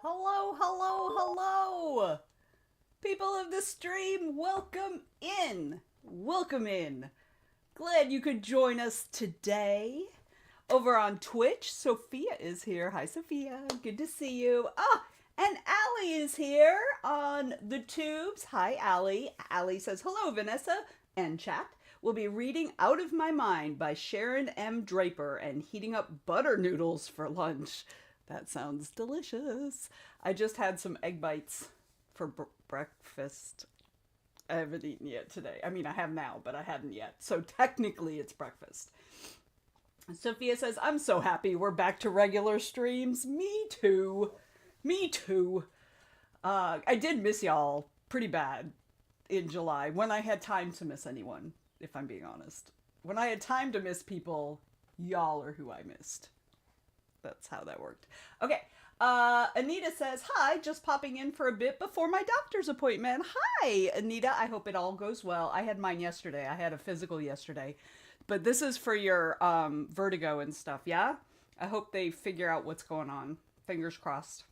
Hello, hello, hello! People of the stream, welcome in! Welcome in! Glad you could join us today. Over on Twitch, Sophia is here. Hi, Sophia. Good to see you. Ah, and Allie is here on the tubes. Hi, Allie. Allie says, hello, Vanessa and chat. We'll be reading Out of My Mind by Sharon M. Draper and heating up butter noodles for lunch. That sounds delicious. I just had some egg bites for breakfast. I haven't eaten yet today. I mean, I have now, but I hadn't yet. So technically it's breakfast. Sophia says, I'm so happy we're back to regular streams. Me too. Me too. I did miss y'all pretty bad in July when I had time to miss anyone, if I'm being honest. When I had time to miss people, y'all are who I missed. That's how that worked. Okay. Anita says, hi, just popping in for a bit before my doctor's appointment. Hi, Anita. I hope it all goes well. I had mine yesterday. I had a physical yesterday. But this is for your vertigo and stuff, yeah? I hope they figure out what's going on. Fingers crossed.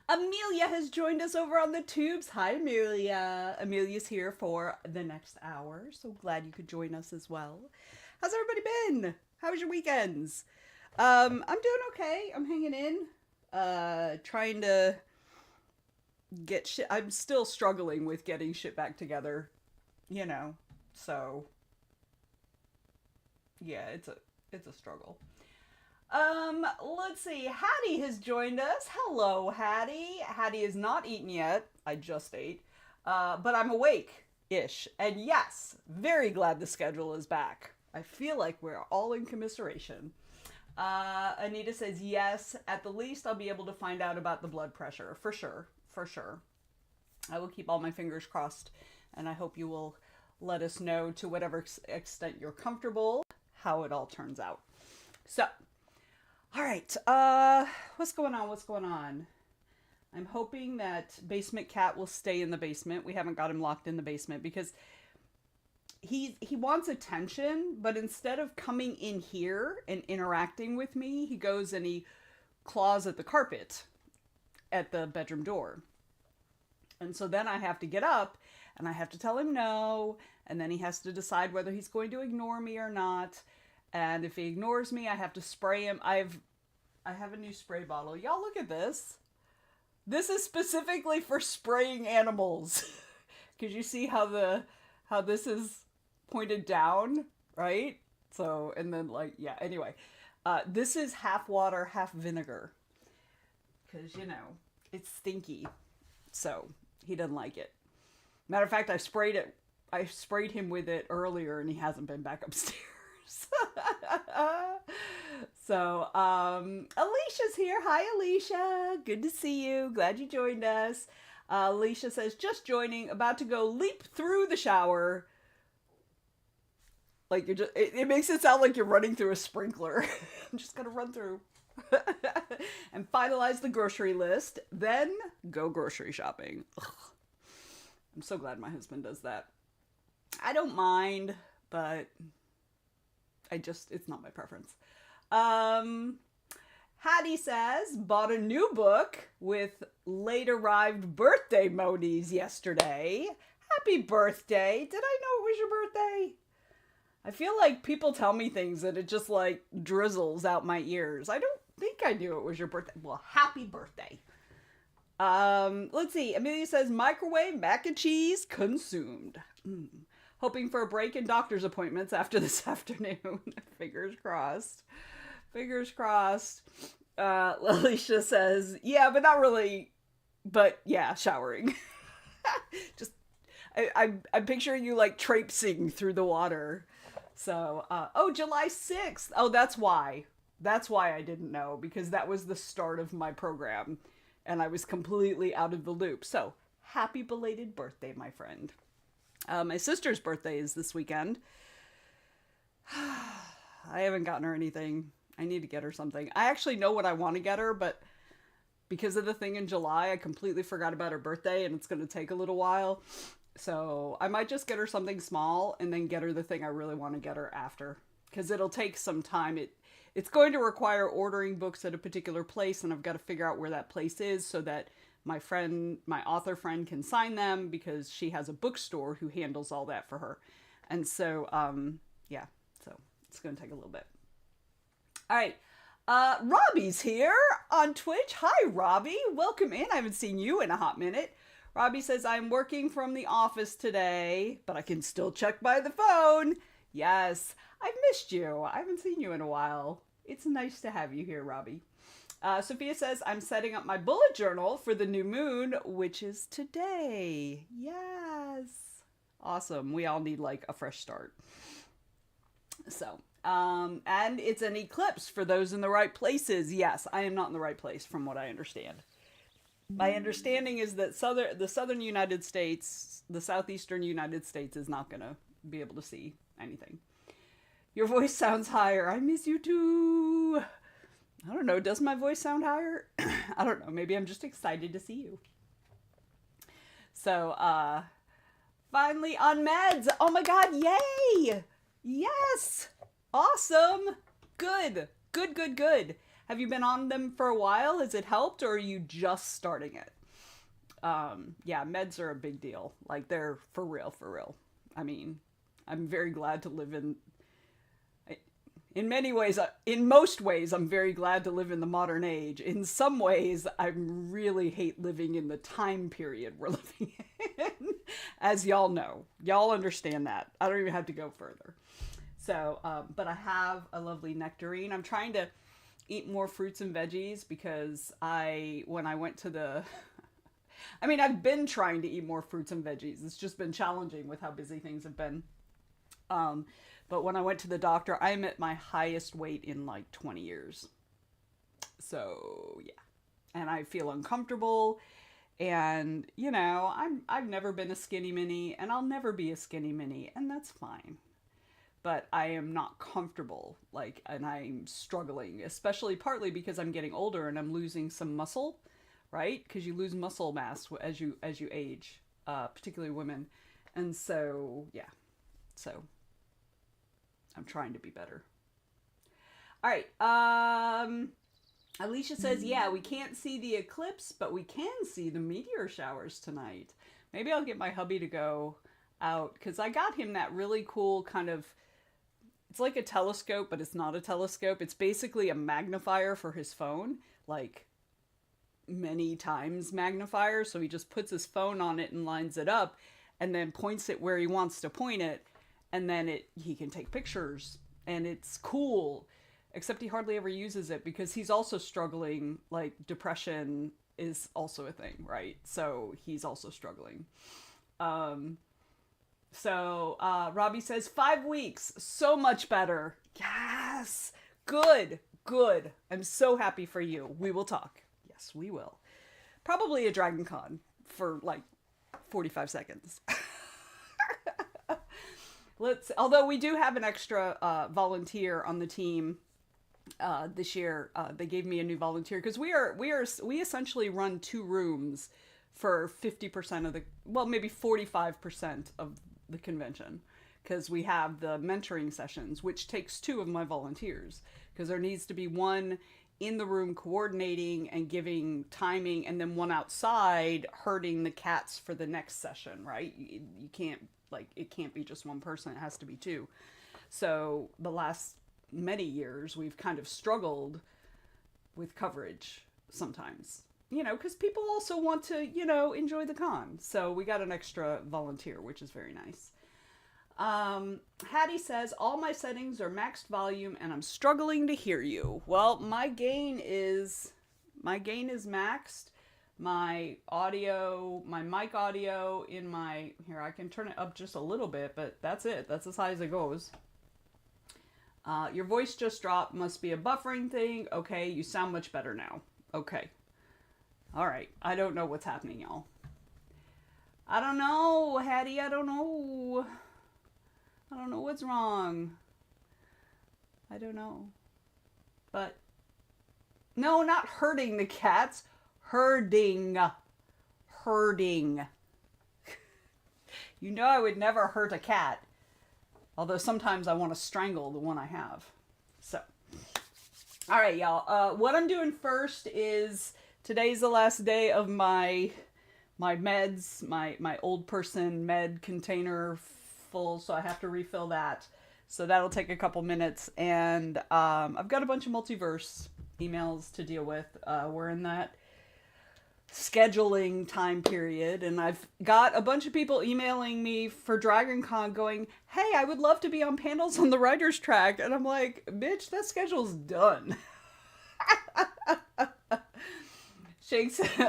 Amelia has joined us over on the tubes. Hi, Amelia. Amelia's here for the next hour. So glad you could join us as well. How's everybody been? How was your weekends? I'm doing okay. I'm hanging in. Trying to get shit. I'm still struggling with getting shit back together, you know. So yeah, it's a struggle. Let's see. Hattie has joined us. Hello, Hattie. Hattie is not eaten yet. I just ate. But I'm awake-ish. And yes, very glad the schedule is back. I feel like we're all in commiseration. Anita says, yes, at the least I'll be able to find out about the blood pressure. For sure. For sure. I will keep all my fingers crossed, and I hope you will let us know to whatever extent you're comfortable how it all turns out. So, all right. What's going on? What's going on? I'm hoping that Basement Cat will stay in the basement. We haven't got him locked in the basement because he wants attention, but instead of coming in here and interacting with me, he goes and he claws at the carpet at the bedroom door. And so then I have to get up and I have to tell him no, and then he has to decide whether he's going to ignore me or not. And if he ignores me, I have to spray him. I have a new spray bottle. Y'all look at this. This is specifically for spraying animals. Cuz you see how this is pointed down, right? So, and then like, yeah, anyway. This is half water, half vinegar. Cuz you know, it's stinky. So, he doesn't like it. Matter of fact, I sprayed him with it earlier and he hasn't been back upstairs. So, Alicia's here. Hi, Alicia. Good to see you. Glad you joined us. Alicia says, just joining, about to go leap through the shower. Like you're just, it makes it sound like you're running through a sprinkler. I'm just gonna run through. And finalize the grocery list, then go grocery shopping. Ugh. I'm so glad my husband does that. I don't mind, but it's not my preference. Hattie says, bought a new book with late arrived birthday monies yesterday. Happy birthday. Did I know it was your birthday? I feel like people tell me things and it just like drizzles out my ears. I don't think I knew it was your birthday. Well, happy birthday. Let's see. Amelia says, microwave mac and cheese consumed. Hoping for a break in doctor's appointments after this afternoon. Fingers crossed. Fingers crossed. Alicia says, yeah, but not really. But yeah, showering. Just, I'm picturing you like traipsing through the water. So, July 6th. Oh, that's why. That's why I didn't know, because that was the start of my program and I was completely out of the loop. So, happy belated birthday, my friend. My sister's birthday is this weekend. I haven't gotten her anything. I need to get her something. I actually know what I want to get her, but because of the thing in July, I completely forgot about her birthday and it's going to take a little while. So I might just get her something small and then get her the thing I really want to get her after. Because it'll take some time. It's going to require ordering books at a particular place, and I've got to figure out where that place is so that my author friend can sign them, because she has a bookstore who handles all that for her. And so, yeah, so it's going to take a little bit. All right. Robbie's here on Twitch. Hi, Robbie. Welcome in. I haven't seen you in a hot minute. Robbie says, I'm working from the office today, but I can still check by the phone. Yes, I've missed you. I haven't seen you in a while. It's nice to have you here, Robbie. Sophia says, I'm setting up my bullet journal for the new moon, which is today. Yes. Awesome. We all need like a fresh start. So, and it's an eclipse for those in the right places. Yes, I am not in the right place from what I understand. My understanding is that the southern United States, the southeastern United States is not going to be able to see anything. Your voice sounds higher. I miss you too. I don't know. Does my voice sound higher? I don't know. Maybe I'm just excited to see you. So, finally on meds. Oh my God. Yay. Yes. Awesome. Good. Good, good, good. Have you been on them for a while? Has it helped, or are you just starting it? Yeah, meds are a big deal. Like, they're for real, for real. I mean, I'm very glad to live in many ways, in most ways, I'm very glad to live in the modern age. In some ways, I really hate living in the time period we're living in. As y'all know. Y'all understand that. I don't even have to go further. So, but I have a lovely nectarine. I'm trying to eat more fruits and veggies because when I went to the, I mean, I've been trying to eat more fruits and veggies. It's just been challenging with how busy things have been. But when I went to the doctor, I'm at my highest weight in like 20 years. So, yeah. And I feel uncomfortable. And, I've never been a skinny mini, and I'll never be a skinny mini, and that's fine. But I am not comfortable, and I'm struggling, especially partly because I'm getting older and I'm losing some muscle, right? Because you lose muscle mass as you age, particularly women. And so, yeah. So, I'm trying to be better. All right. Alicia says, yeah, we can't see the eclipse, but we can see the meteor showers tonight. Maybe I'll get my hubby to go out, because I got him that really cool kind of, it's like a telescope, but it's not a telescope. It's basically a magnifier for his phone, like many times magnifier. So he just puts his phone on it and lines it up and then points it where he wants to point it. And then he can take pictures, and it's cool. Except he hardly ever uses it because he's also struggling. Like, depression is also a thing, right? So he's also struggling. Robbie says 5 weeks, so much better. Yes, good. I'm so happy for you. We will talk. Yes, we will. Probably a Dragon Con for like 45 seconds. Although we do have an extra volunteer on the team this year. They gave me a new volunteer because we essentially run 2 rooms for 50% of maybe 45% of the convention, because we have the mentoring sessions, which takes 2 of my volunteers, because there needs to be one in the room coordinating and giving timing, and then one outside herding the cats for the next session, right? You can't, it can't be just one person, it has to be 2. So the last many years we've kind of struggled with coverage sometimes, because people also want to, enjoy the con. So we got an extra volunteer, which is very nice. Hattie says, all my settings are maxed volume and I'm struggling to hear you. Well, my gain is maxed. My mic audio here, I can turn it up just a little bit, but that's it. That's as high as it goes. Your voice just dropped. Must be a buffering thing. Okay, you sound much better now. Okay. All right. I don't know what's happening, y'all. I don't know, Hattie. I don't know what's wrong. I don't know. But, no, not hurting the cats. Herding. I would never hurt a cat. Although sometimes I want to strangle the one I have. So, all right, y'all. What I'm doing first is, today's the last day of my meds, my old person med container full, so I have to refill that. So that'll take a couple minutes. And I've got a bunch of multiverse emails to deal with. We're in that scheduling time period, and I've got a bunch of people emailing me for Dragon Con going, hey, I would love to be on panels on the writer's track. And I'm like, bitch, that schedule's done.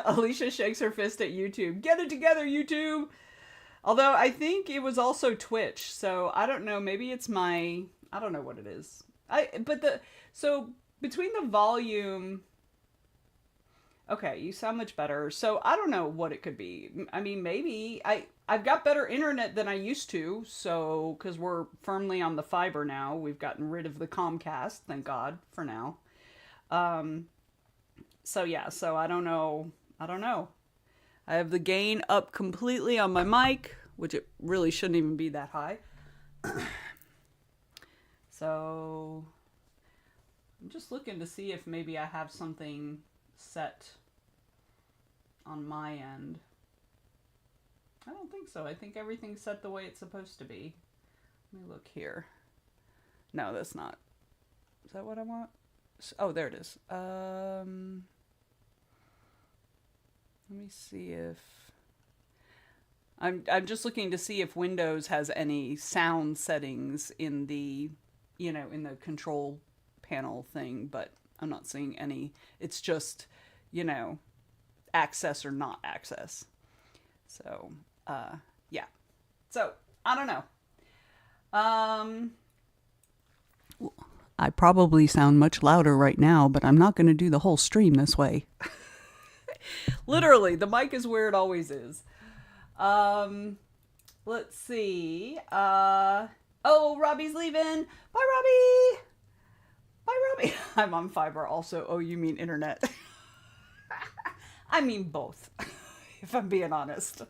Alicia shakes her fist at YouTube. Get it together, YouTube. Although I think it was also Twitch, so I don't know, maybe it's I don't know what it is. So between the volume, okay, you sound much better. So I don't know what it could be. I mean, maybe I've got better internet than I used to. So, because we're firmly on the fiber now, we've gotten rid of the Comcast, thank God for now. So yeah, so I don't know. I have the gain up completely on my mic, which it really shouldn't even be that high. So I'm just looking to see if maybe I have something set on my end. I don't think so. I think everything's set the way it's supposed to be. Let me look here. No, that's not. Is that what I want? Oh, there it is. Let me see if I'm just looking to see if Windows has any sound settings in the, in the control panel thing, but I'm not seeing any. It's just, access or not access. So, yeah. So, I don't know. I probably sound much louder right now, but I'm not going to do the whole stream this way. Literally, the mic is where it always is. Um, let's see. Oh, Robbie's leaving. Bye, Robbie. Bye, Robbie. I'm on fiber also. Oh, you mean internet? I mean both, if I'm being honest.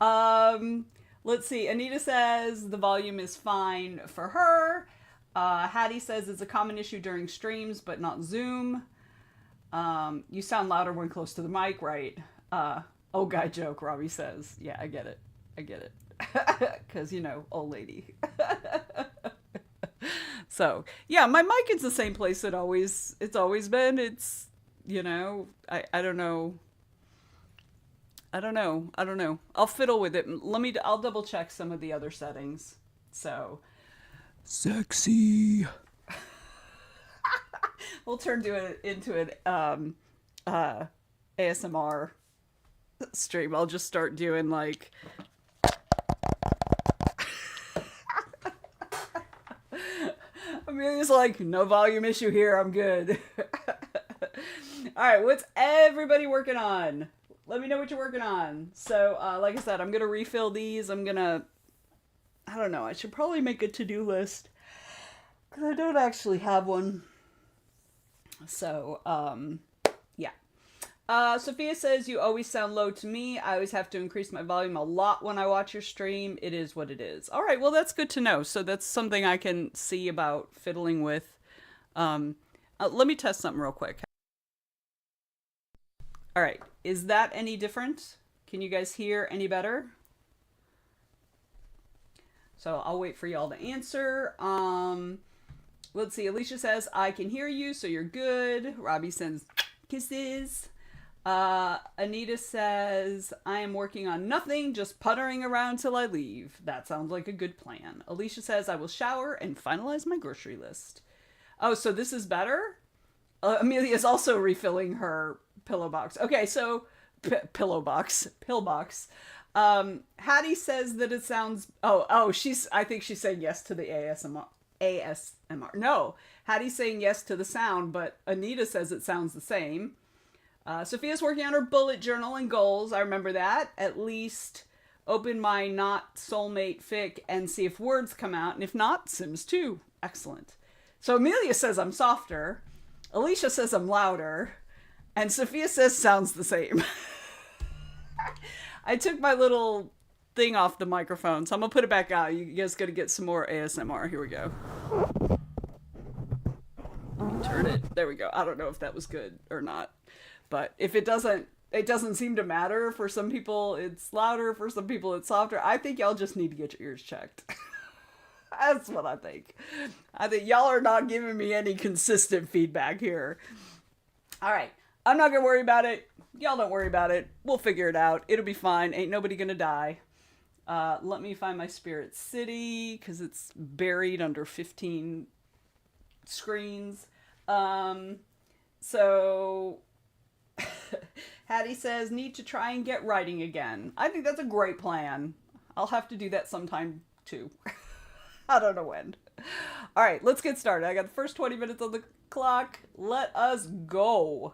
Um, let's see. Anita says the volume is fine for her. Hattie says it's a common issue during streams, but not Zoom. You sound louder when close to the mic, right? Old guy joke, Robbie says. Yeah, I get it. I get it. Because, you know, old lady. So, yeah, my mic is the same place it's always been. It's, you know, I don't know. I don't know. I don't know. I'll fiddle with it. I'll double check some of the other settings. So, sexy. We'll turn into an ASMR stream. I'll just start doing like Amelia's like, no volume issue here, I'm good. Alright, what's everybody working on? Let me know what you're working on. So, like I said, I'm gonna refill these. I don't know, I should probably make a to-do list. Because I don't actually have one. So, yeah. Sophia says, you always sound low to me. I always have to increase my volume a lot when I watch your stream. It is what it is. All right, well, that's good to know. So that's something I can see about fiddling with. Let me test something real quick. All right, is that any different? Can you guys hear any better? So I'll wait for y'all to answer. Let's see. Alicia says, I can hear you, so you're good. Robbie sends kisses. Anita says, I am working on nothing, just puttering around till I leave. That sounds like a good plan. Alicia says, I will shower and finalize my grocery list. Oh, so this is better? Amelia's also refilling her pillow box. Okay, so pillbox. Hattie says that it sounds. I think she's saying yes to the ASMR. No, Hattie's saying yes to the sound, but Anita says it sounds the same. Sophia's working on her bullet journal and goals. I remember that. At least open my not soulmate fic and see if words come out, and if not, Sims 2. Excellent. So Amelia says I'm softer. Alicia says I'm louder. And Sophia says sounds the same. I took my little thing off the microphone, so I'm going to put it back out. You guys got to get some more ASMR. Here we go. Turn it. There we go. I don't know if that was good or not. But if it doesn't seem to matter. For some people, it's louder. For some people, it's softer. I think y'all just need to get your ears checked. That's what I think. I think y'all are not giving me any consistent feedback here. All right. I'm not going to worry about it. Y'all don't worry about it. We'll figure it out. It'll be fine. Ain't nobody going to die. Let me find my Spirit City because it's buried under 15 screens. So Hattie says, need to try and get writing again. I think that's a great plan. I'll have to do that sometime too. I don't know when. All right, let's get started. I got the first 20 minutes on the clock. Let us go.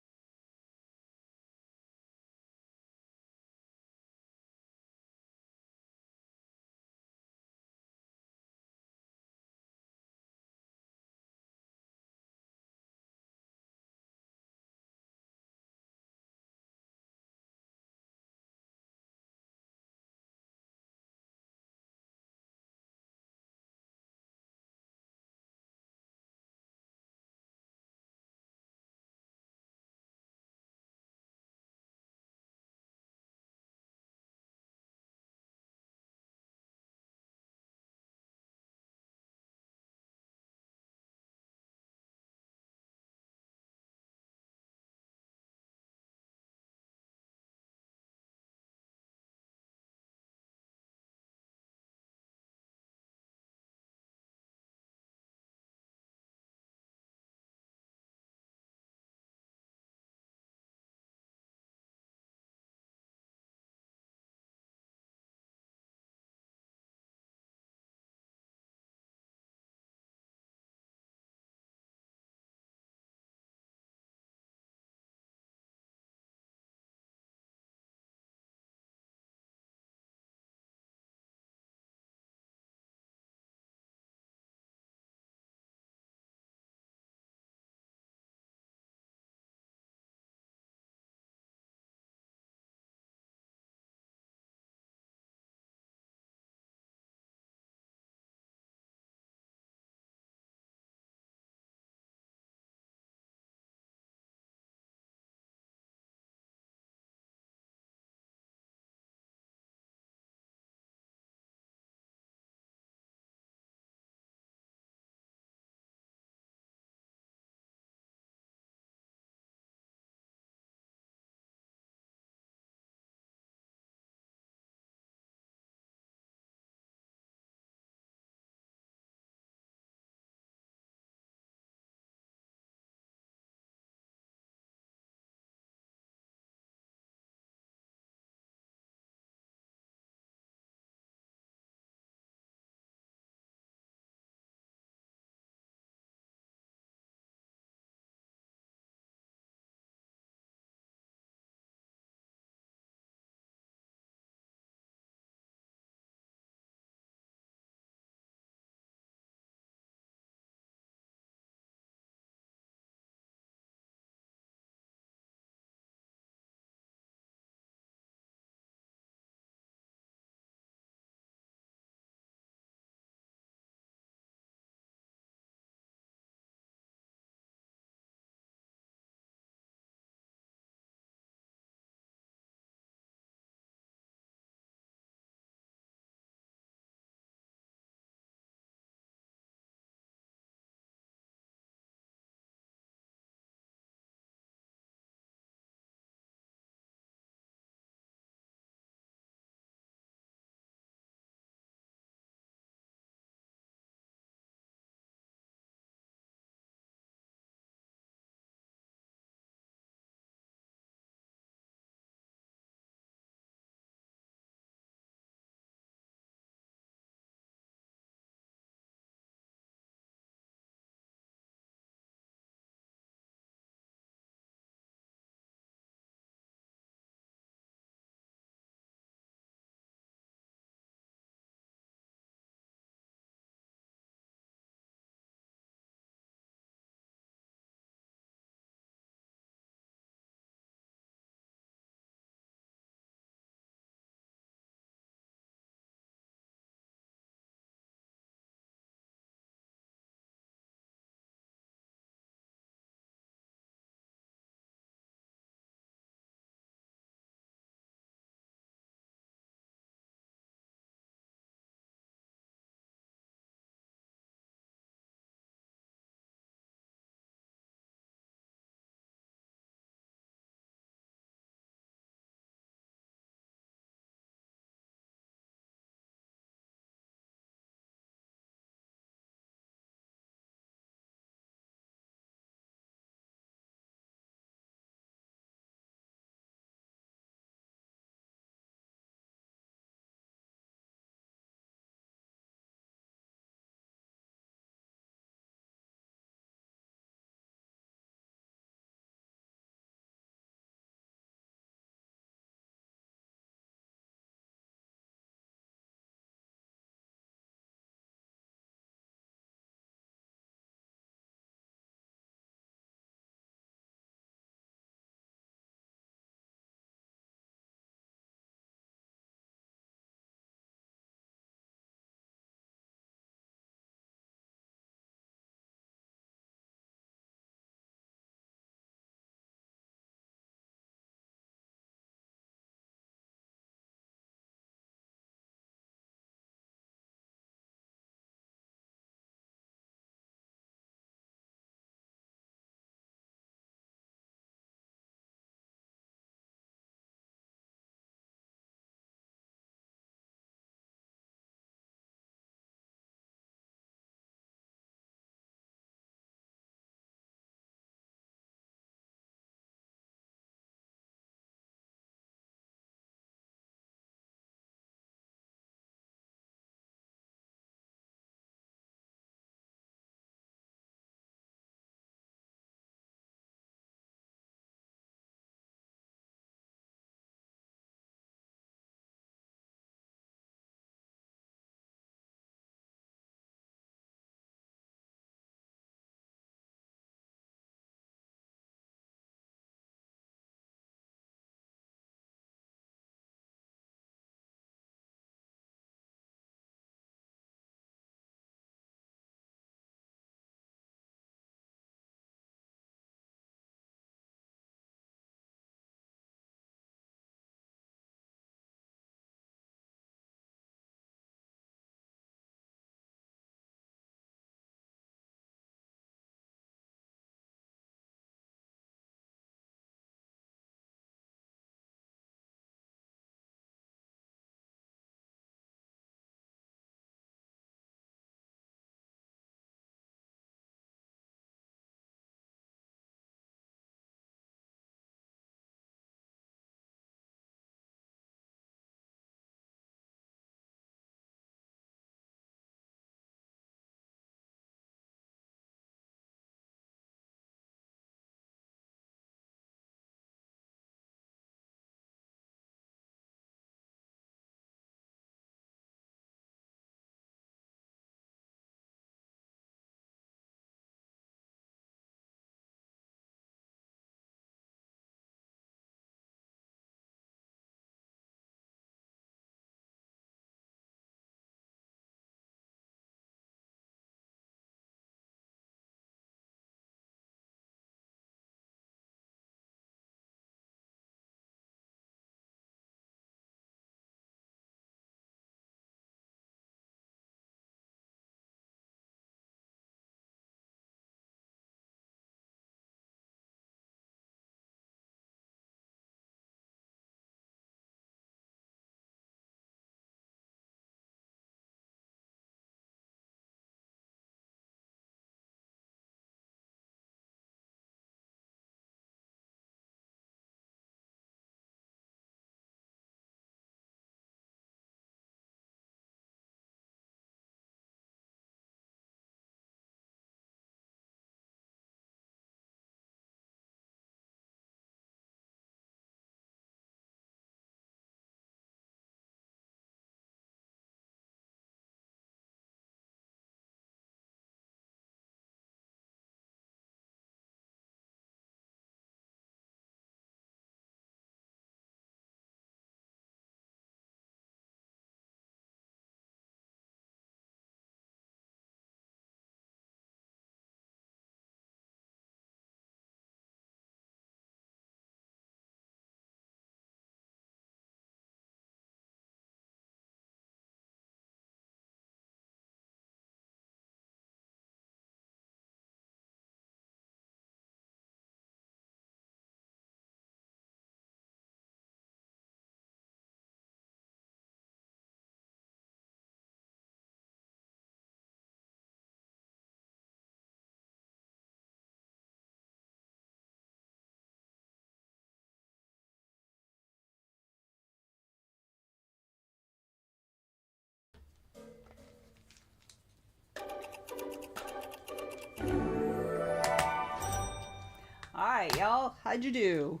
Hi, y'all. How'd you do?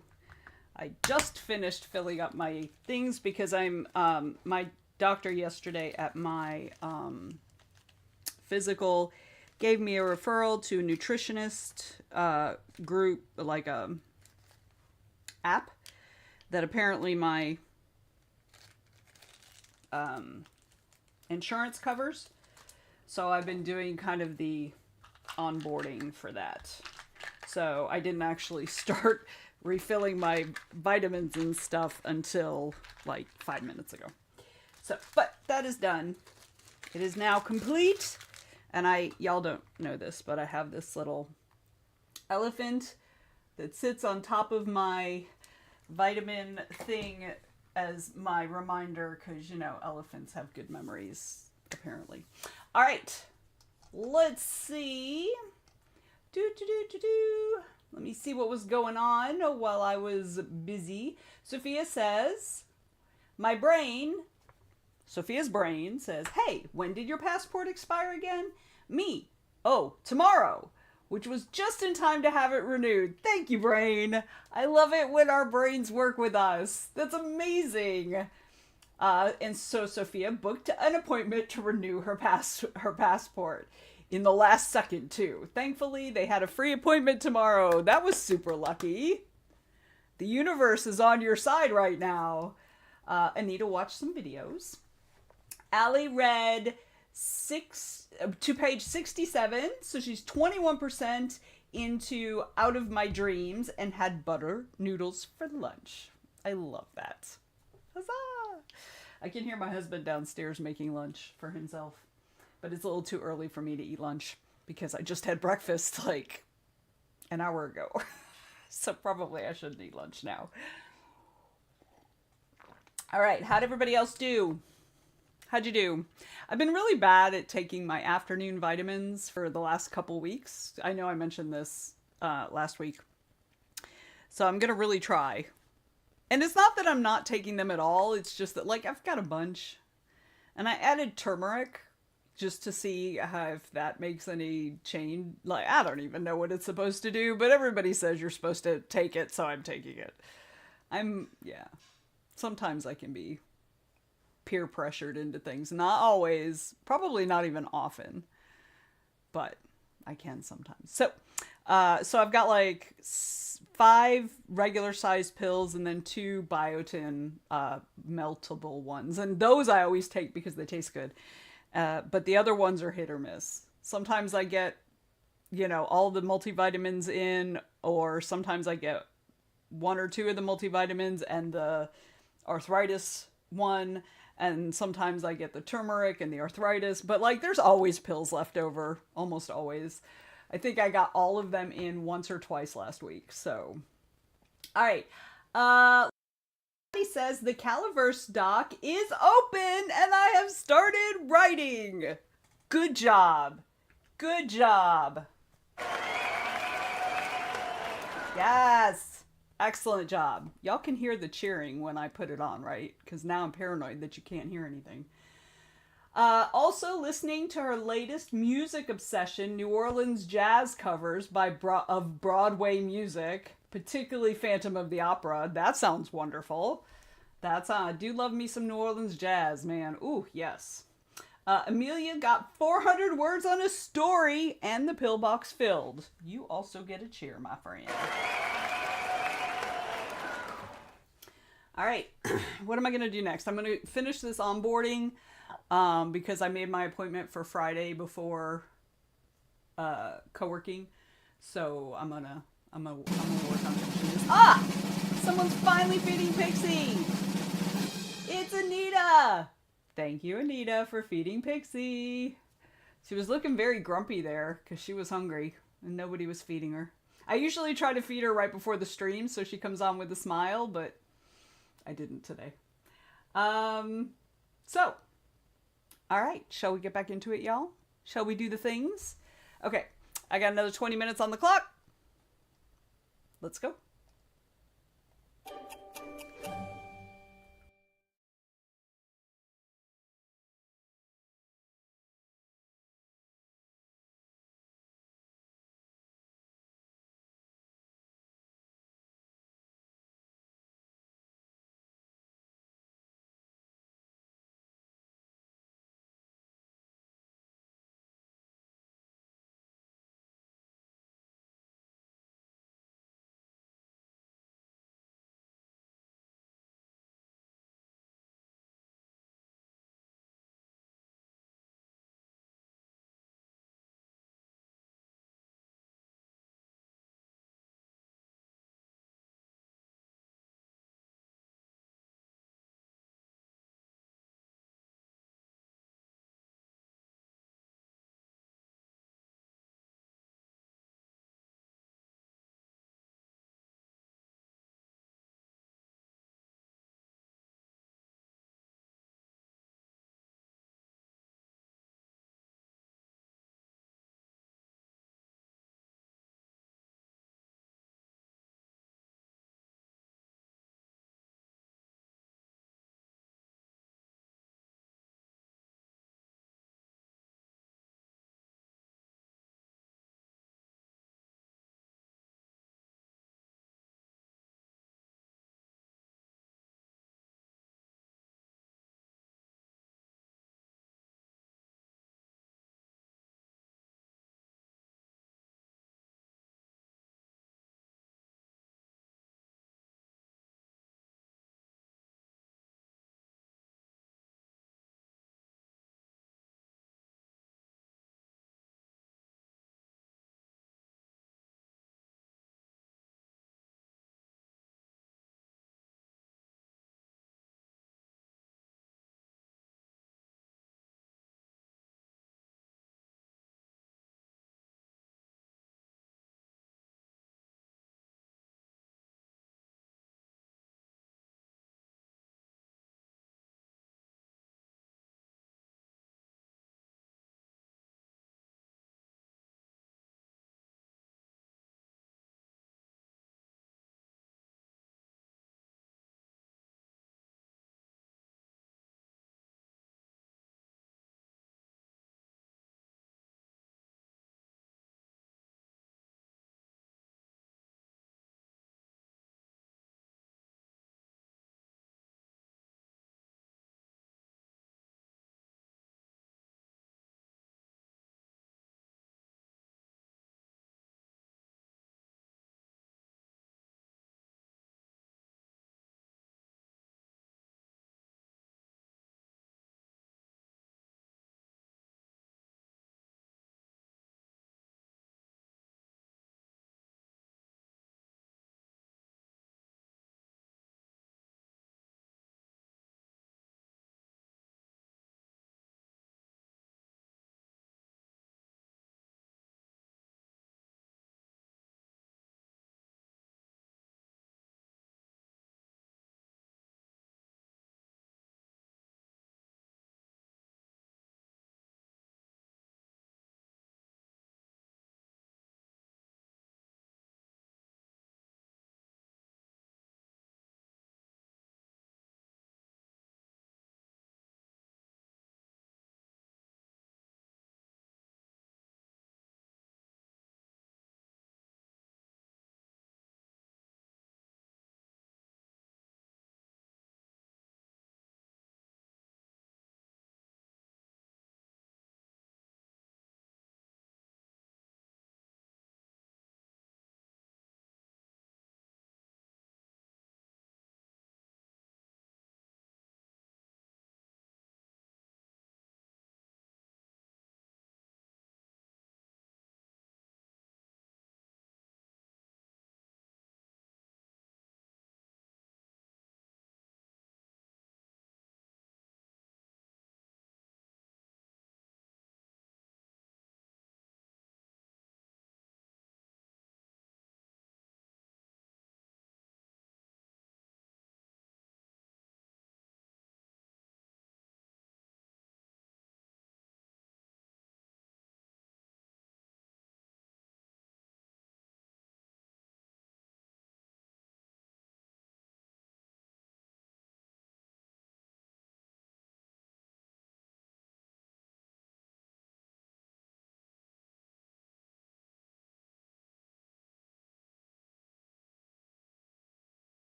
I just finished filling up my things because my doctor yesterday at my physical gave me a referral to a nutritionist group, like a app that apparently my insurance covers. So I've been doing kind of the onboarding for that. So I didn't actually start refilling my vitamins and stuff until like 5 minutes ago. So, but that is done. It is now complete. And y'all don't know this, but I have this little elephant that sits on top of my vitamin thing as my reminder, because, you know, elephants have good memories, apparently. All right. Let's see. Let me see what was going on while I was busy. Sophia says, Sophia's brain says, hey, when did your passport expire again? Me. Oh, tomorrow. Which was just in time to have it renewed. Thank you, brain. I love it when our brains work with us. That's amazing. And so Sophia booked an appointment to renew her passport. In the last second, too. Thankfully, they had a free appointment tomorrow. That was super lucky. The universe is on your side right now. Anita watched some videos. Allie read to page 67, so she's 21% into Out of My Dreams and had butter noodles for lunch. I love that. Huzzah! I can hear my husband downstairs making lunch for himself. But it's a little too early for me to eat lunch because I just had breakfast like an hour ago. So probably I shouldn't eat lunch now. All right, how'd everybody else do? How'd you do? I've been really bad at taking my afternoon vitamins for the last couple weeks. I know I mentioned this last week. So I'm going to really try. And it's not that I'm not taking them at all. It's just that, like, I've got a bunch. And I added turmeric just to see if that makes any change. Like, I don't even know what it's supposed to do, but everybody says you're supposed to take it, so I'm taking it. Yeah. Sometimes I can be peer pressured into things. Not always, probably not even often, but I can sometimes. So I've got like 5 regular sized pills and then 2 biotin meltable ones. And those I always take because they taste good. But the other ones are hit or miss. Sometimes I get, you know, all the multivitamins in, or sometimes I get 1 or 2 of the multivitamins and the arthritis one, and sometimes I get the turmeric and the arthritis, but like there's always pills left over, almost always. I think I got all of them in once or twice last week, so. All right. He says the Caliverse doc is open and I have started writing. Good job. Good job. Yes. Excellent job. Y'all can hear the cheering when I put it on, right? Because now I'm paranoid that you can't hear anything. Also listening to her latest music obsession, New Orleans jazz covers of Broadway music, particularly Phantom of the Opera. That sounds wonderful. I do love me some New Orleans jazz, man. Ooh, yes. Amelia got 400 words on a story and the pillbox filled. You also get a cheer, my friend. All right, what am I going to do next? I'm going to finish this onboarding because I made my appointment for Friday before co-working. So I'm gonna work on finishing this. Ah! Someone's finally feeding Pixie! It's Anita! Thank you, Anita, for feeding Pixie. She was looking very grumpy there because she was hungry and nobody was feeding her. I usually try to feed her right before the stream so she comes on with a smile, but I didn't today. So, all right, shall we get back into it, y'all? Shall we do the things? Okay, I got another 20 minutes on the clock. Let's go.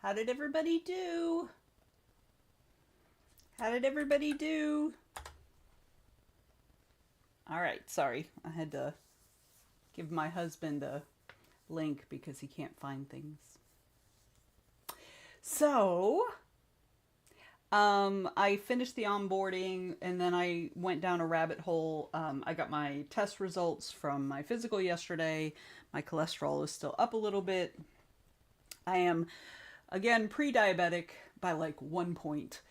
How did everybody do? How did everybody do? All right, sorry. I had to give my husband a link because he can't find things. So, I finished the onboarding and then I went down a rabbit hole. I got my test results from my physical yesterday. My cholesterol is still up a little bit. I am, again, pre-diabetic by like 1 point.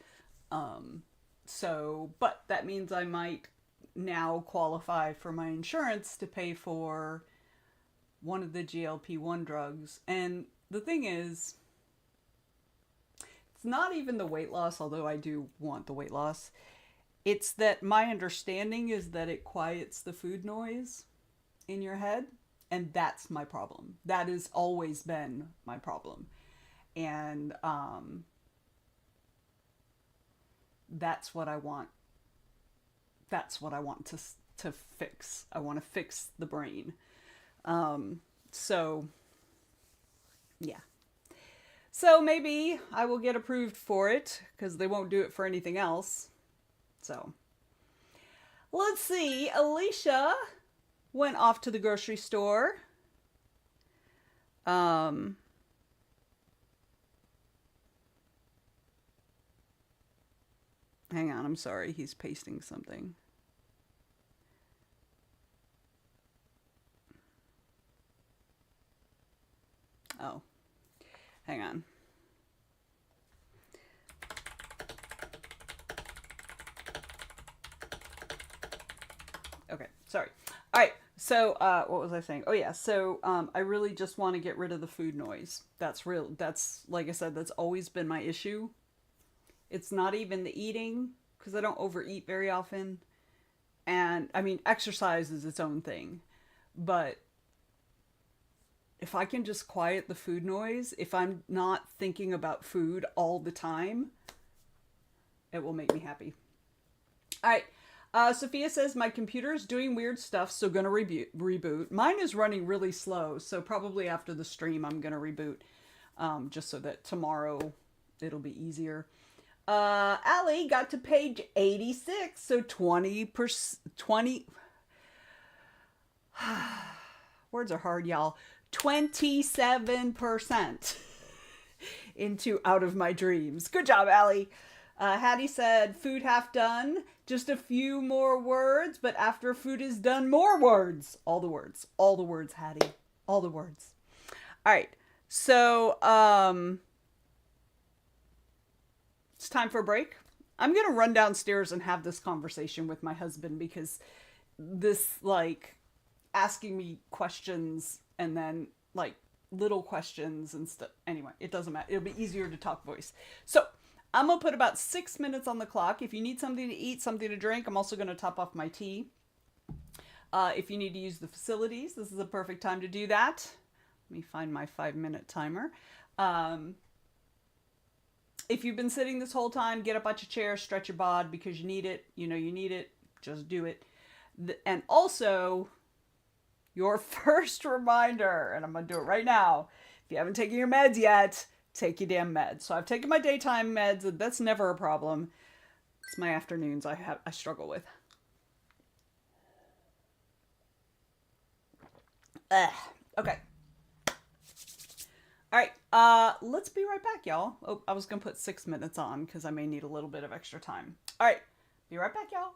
But that means I might now qualify for my insurance to pay for one of the GLP-1 drugs. And the thing is, it's not even the weight loss, although I do want the weight loss. It's that my understanding is that it quiets the food noise in your head. And that's my problem. That has always been my problem. And that's what I want. That's what I want to fix. I want to fix the brain. So, yeah. So maybe I will get approved for it because they won't do it for anything else. So, let's see. Alicia went off to the grocery store. Hang on, I'm sorry. He's pasting something. Oh, hang on. Okay, sorry. All right, so what was I saying? Oh yeah, so I really just want to get rid of the food noise. That's real. That's, like I said, that's always been my issue. It's not even the eating, because I don't overeat very often. And, I mean, exercise is its own thing. But if I can just quiet the food noise, if I'm not thinking about food all the time, it will make me happy. All right. Sophia says, my computer is doing weird stuff, so gonna reboot. Mine is running really slow, so probably after the stream I'm gonna reboot, just so that tomorrow it'll be easier. Allie got to page 86, so 20%, words are hard, y'all, 27% into Out of My Dreams. Good job, Allie. Hattie said, food half done, just a few more words, but after food is done, more words. All the words, Hattie, all the words. All right, so, it's time for a break. I'm going to run downstairs and have this conversation with my husband because this, like, asking me questions and then, like, little questions and stuff. Anyway, it doesn't matter. It'll be easier to talk voice. So, I'm going to put about 6 minutes on the clock. If you need something to eat, something to drink, I'm also going to top off my tea. If you need to use the facilities, this is a perfect time to do that. Let me find my 5-minute timer. If you've been sitting this whole time, get up out your chair, stretch your bod because you need it. You know you need it. Just do it. And also, your first reminder, and I'm going to do it right now. If you haven't taken your meds yet, take your damn meds. So I've taken my daytime meds. And that's never a problem. It's my afternoons I struggle with. Okay. All right, let's be right back, y'all. Oh, I was going to put 6 minutes on because I may need a little bit of extra time. All right, be right back, y'all.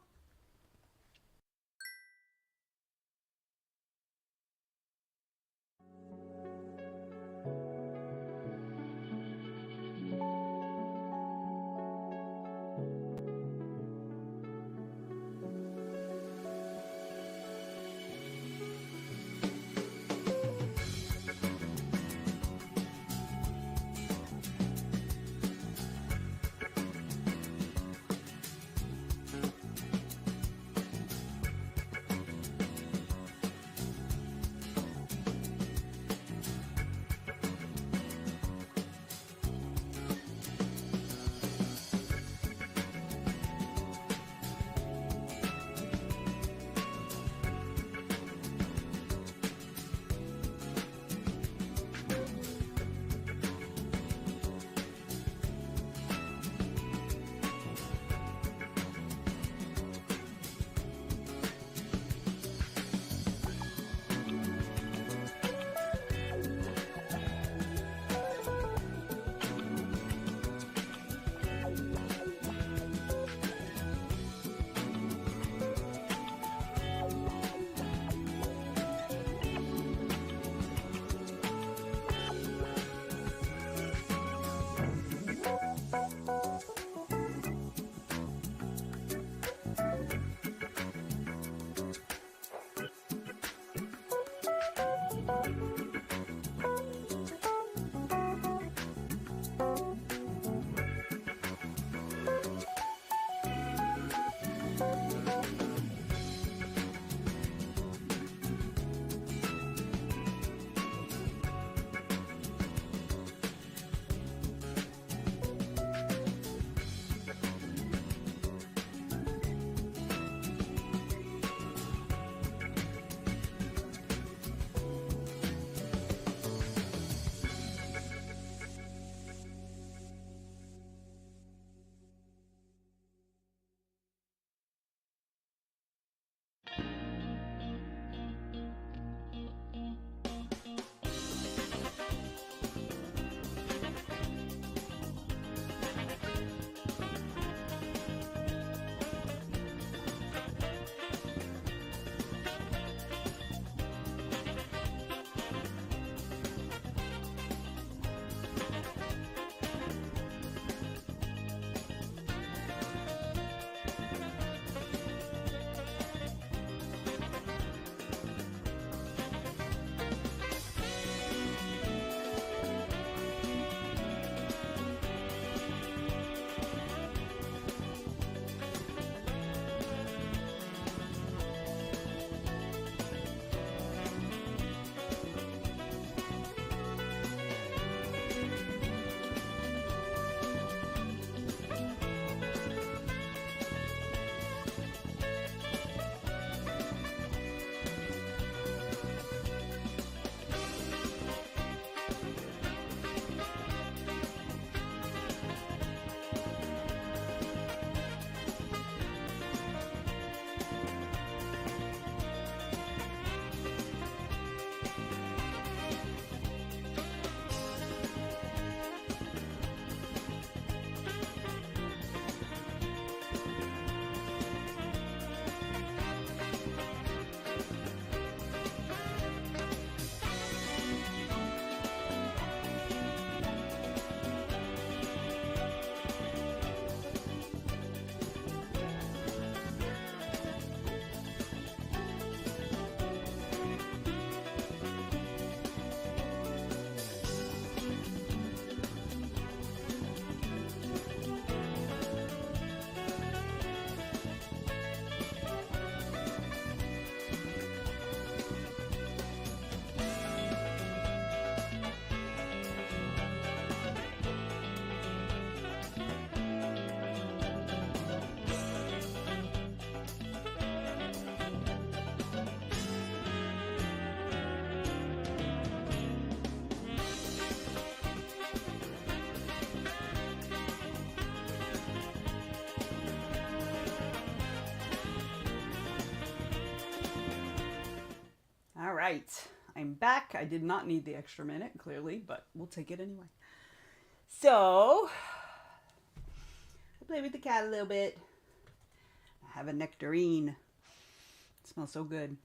right, I'm back. I did not need the extra minute, clearly, but we'll take it anyway. So, I play with the cat a little bit. I have a nectarine. It smells so good.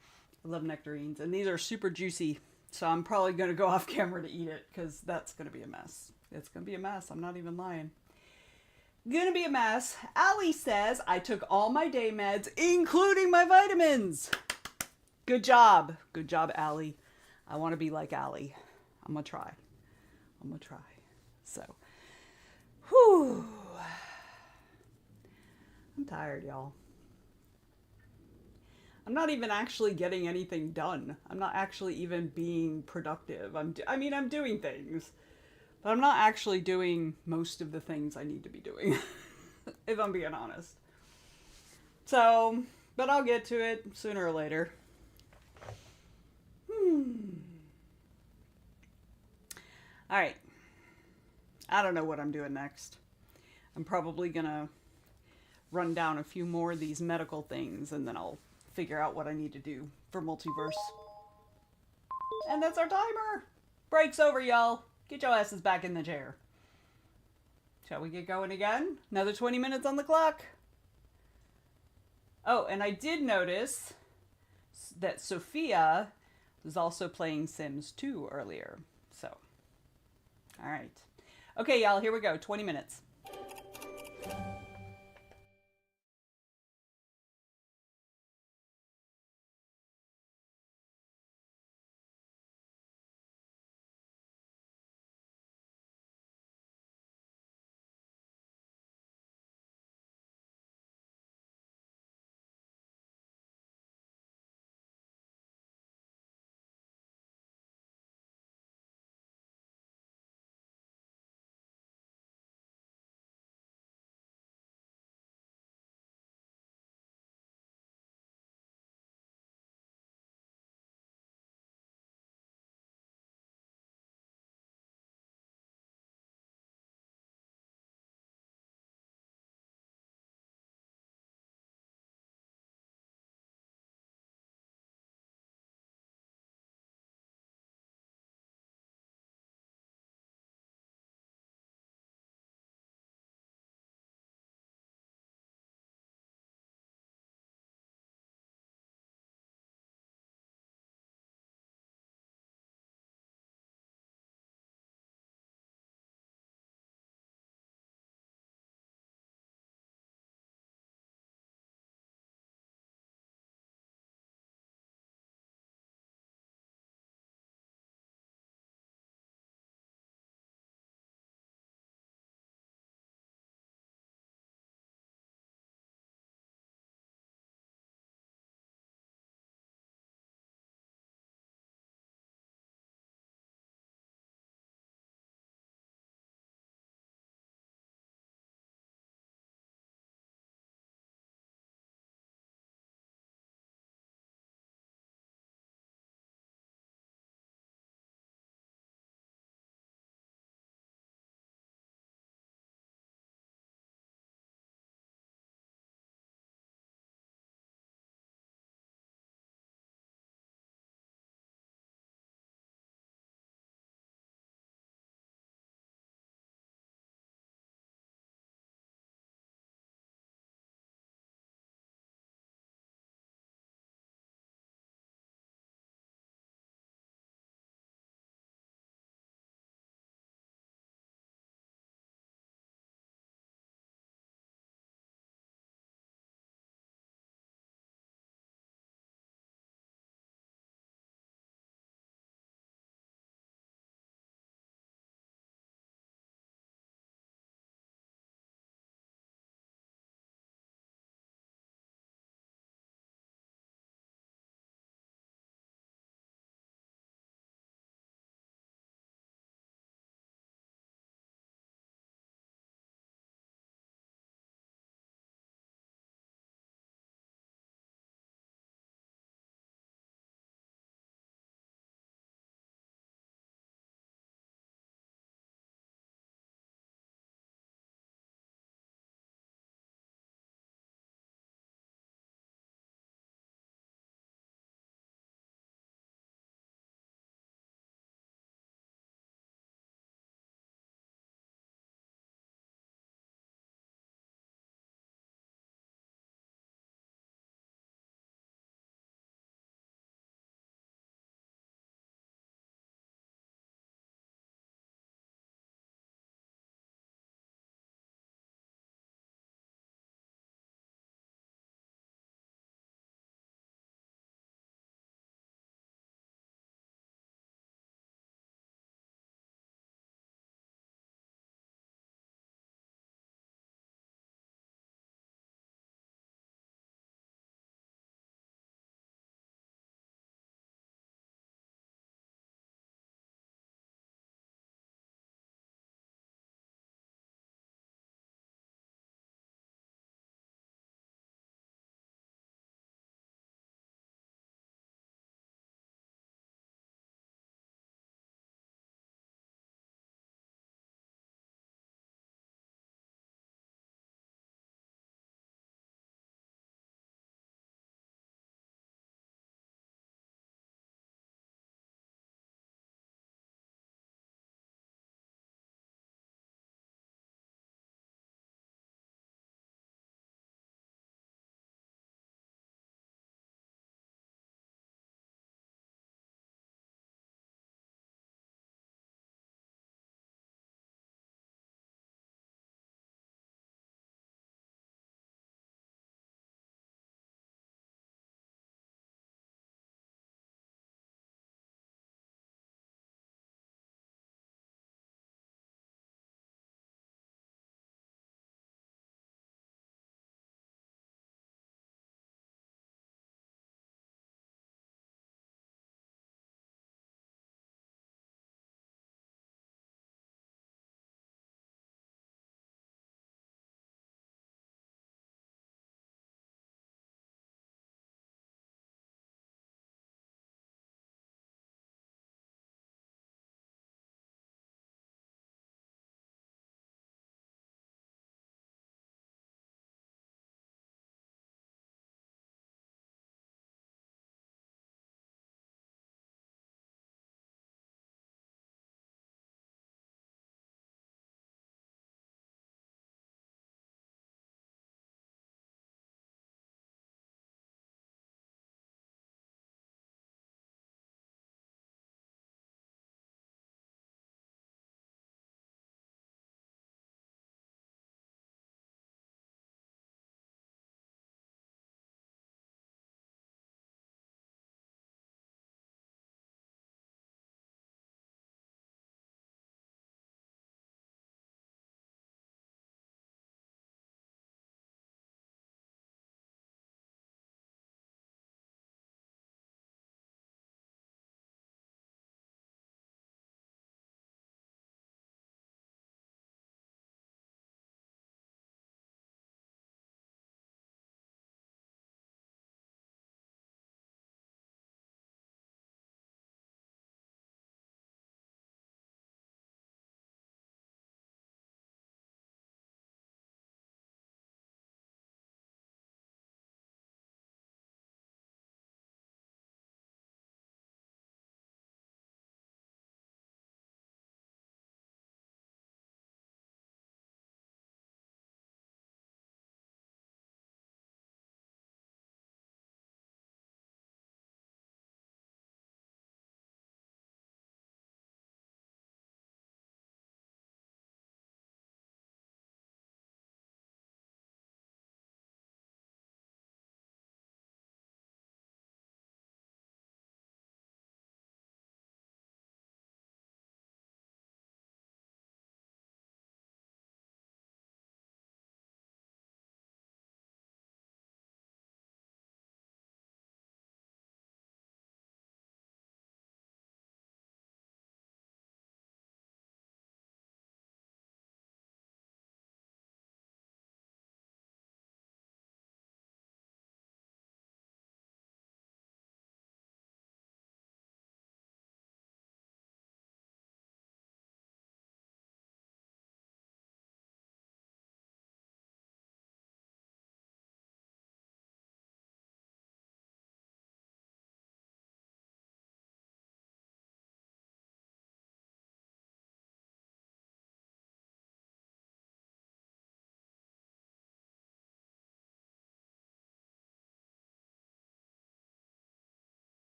I love nectarines, and these are super juicy, so I'm probably going to go off camera to eat it, because that's going to be a mess. It's going to be a mess. I'm not even lying. Gonna be a mess. Allie says, I took all my day meds, including my vitamins. Good job. Good job, Allie. I want to be like Allie. I'm gonna try. So, whew. I'm tired, y'all. I'm not even actually getting anything done. I'm not actually even being productive. I'm doing things, but I'm not actually doing most of the things I need to be doing, if I'm being honest. So, but I'll get to it sooner or later. All right. I don't know what I'm doing next. I'm probably gonna run down a few more of these medical things, and then I'll figure out what I need to do for multiverse. And that's our timer. Break's over, y'all. Get your asses back in the chair. Shall we get going again? Another 20 minutes on the clock. Oh, and I did notice that Sophia was also playing Sims 2 earlier. So, all right. Okay, y'all, here we go. 20 minutes.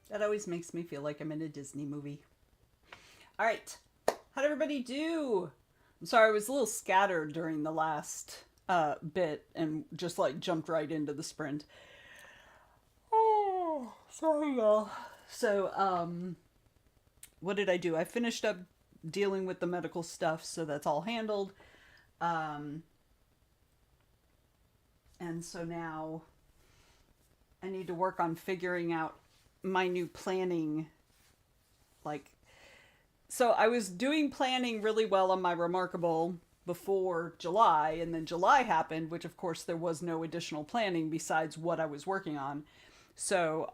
That always makes me feel like I'm in a Disney movie. All right. How'd everybody do? I'm sorry, I was a little scattered during the last bit and just like jumped right into the sprint. Oh, sorry, y'all. So, what did I do? I finished up dealing with the medical stuff, so that's all handled. And so now I need to work on figuring out my new planning. So I was doing planning really well on my Remarkable before July, and then July happened, which of course there was no additional planning besides what I was working on. So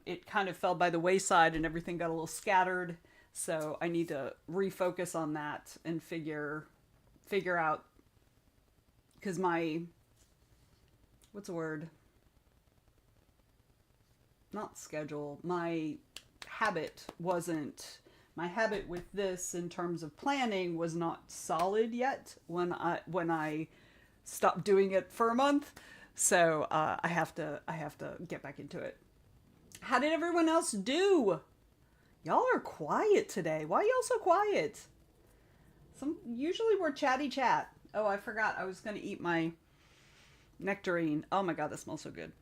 it kind of fell by the wayside and everything got a little scattered. So I need to refocus on that and figure out, because what's the word? Not schedule. My habit with this in terms of planning was not solid yet when I stopped doing it for a month. So I have to get back into it. How did everyone else do? Y'all are quiet today. Why are y'all so quiet? Usually we're chatty chat. Oh, I forgot I was going to eat my nectarine. Oh my god, that smells so good.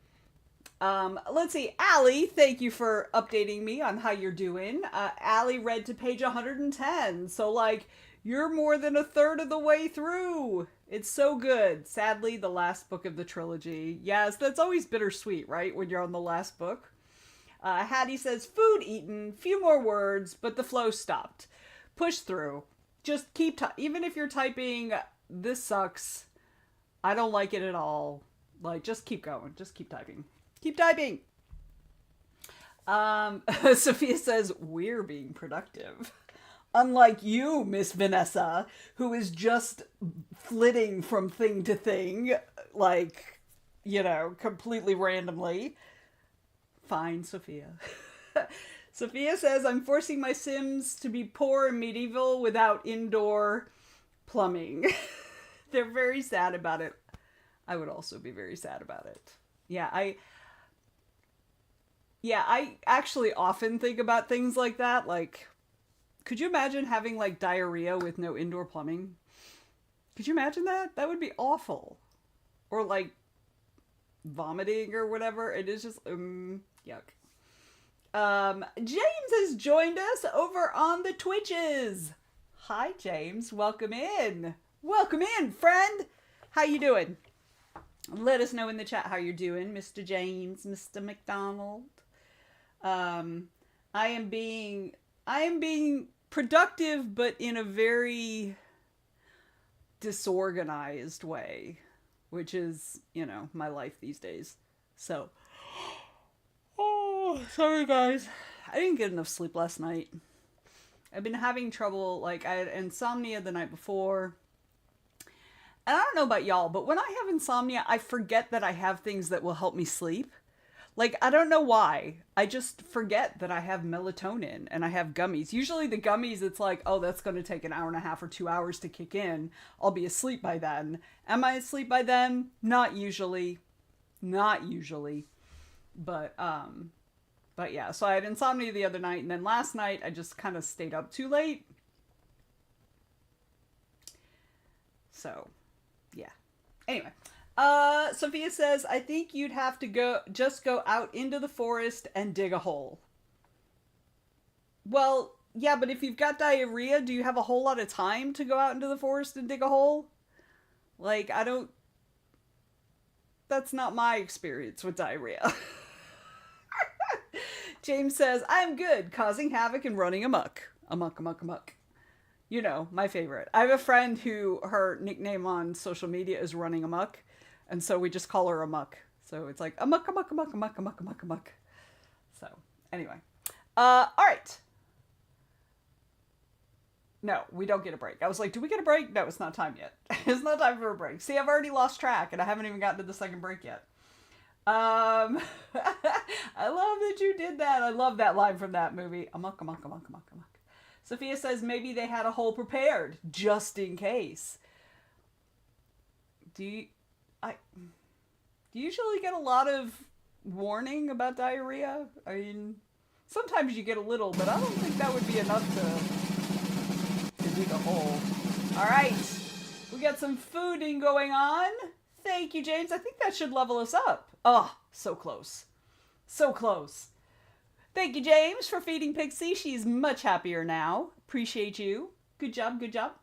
Let's see. Allie, thank you for updating me on how you're doing. Allie read to page 110. So, like, you're more than a third of the way through. It's so good. Sadly, the last book of the trilogy. Yes, that's always bittersweet, right? When you're on the last book. Hattie says, food eaten, few more words, but the flow stopped. Push through. Just keep, even if you're typing, this sucks, I don't like it at all. Like, just keep going. Just keep typing. Keep typing. Sophia says, we're being productive. Unlike you, Miss Vanessa, who is just flitting from thing to thing, like, completely randomly. Fine, Sophia. Sophia says, I'm forcing my Sims to be poor and medieval without indoor plumbing. They're very sad about it. I would also be very sad about it. Yeah, I actually often think about things like that. Like, could you imagine having, like, diarrhea with no indoor plumbing? Could you imagine that? That would be awful. Or, like, vomiting or whatever. It is just, yuck. James has joined us over on the Twitches. Hi, James. Welcome in. Welcome in, friend. How you doing? Let us know in the chat how you're doing, Mr. James, Mr. McDonald. I am being productive, but in a very disorganized way, which is, my life these days. So, oh, sorry guys. I didn't get enough sleep last night. I've been having trouble, like, I had insomnia the night before. And I don't know about y'all, but when I have insomnia, I forget that I have things that will help me sleep. Like, I don't know why. I just forget that I have melatonin and I have gummies. Usually the gummies, it's like, oh, that's going to take an hour and a half or 2 hours to kick in. I'll be asleep by then. Am I asleep by then? Not usually. Not usually. But yeah, so I had insomnia the other night, and then last night I just kind of stayed up too late. So, yeah. Anyway. Sophia says, I think you'd have to go out into the forest and dig a hole. Well, yeah, but if you've got diarrhea, do you have a whole lot of time to go out into the forest and dig a hole? Like, that's not my experience with diarrhea. James says, I'm good, causing havoc and running amok. Amok. You know, my favorite. I have a friend who her nickname on social media is Running Amok. And so we just call her Amok. So it's like, amok. So, anyway. Alright. No, we don't get a break. I was like, do we get a break? No, it's not time yet. It's not time for a break. See, I've already lost track, and I haven't even gotten to the second break yet. I love that you did that. I love that line from that movie. Amok. Sophia says maybe they had a hole prepared, just in case. Do you usually get a lot of warning about diarrhea? I mean, sometimes you get a little, but I don't think that would be enough to dig a hole. All right, we got some fooding going on. Thank you, James. I think that should level us up. Oh, so close. So close. Thank you, James, for feeding Pixie. She's much happier now. Appreciate you. Good job, good job.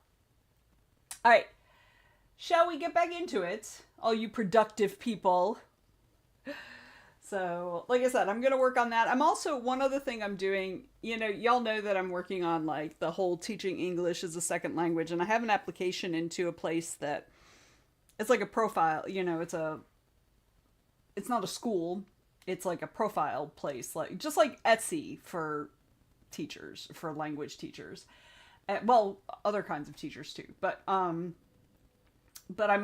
All right, shall we get back into it? All you productive people. So, like I said, I'm going to work on that. I'm also, one other thing I'm doing, y'all know that I'm working on like the whole teaching English as a second language, and I have an application into a place that it's like a profile, it's not a school, it's like a profile place, like just like Etsy for teachers, for language teachers. Well, other kinds of teachers too. But I'm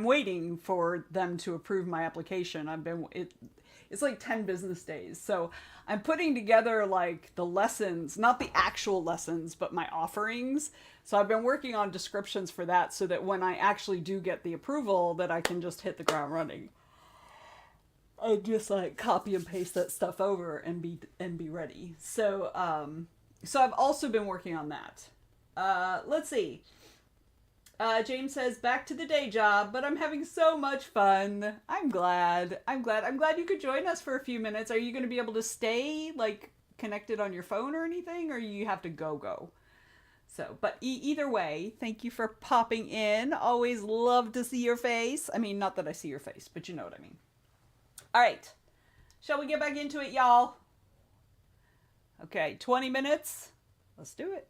waiting for them to approve my application. It's like 10 business days. So I'm putting together like the lessons, not the actual lessons, but my offerings. So I've been working on descriptions for that so that when I actually do get the approval that I can just hit the ground running. I just like copy and paste that stuff over and be ready. So I've also been working on that. Let's see. James says, back to the day job, but I'm having so much fun. I'm glad you could join us for a few minutes. Are you going to be able to stay, like, connected on your phone or anything, or you have to go? So, but either way, thank you for popping in. Always love to see your face. I mean, not that I see your face, but you know what I mean. All right. Shall we get back into it, y'all? Okay, 20 minutes. Let's do it.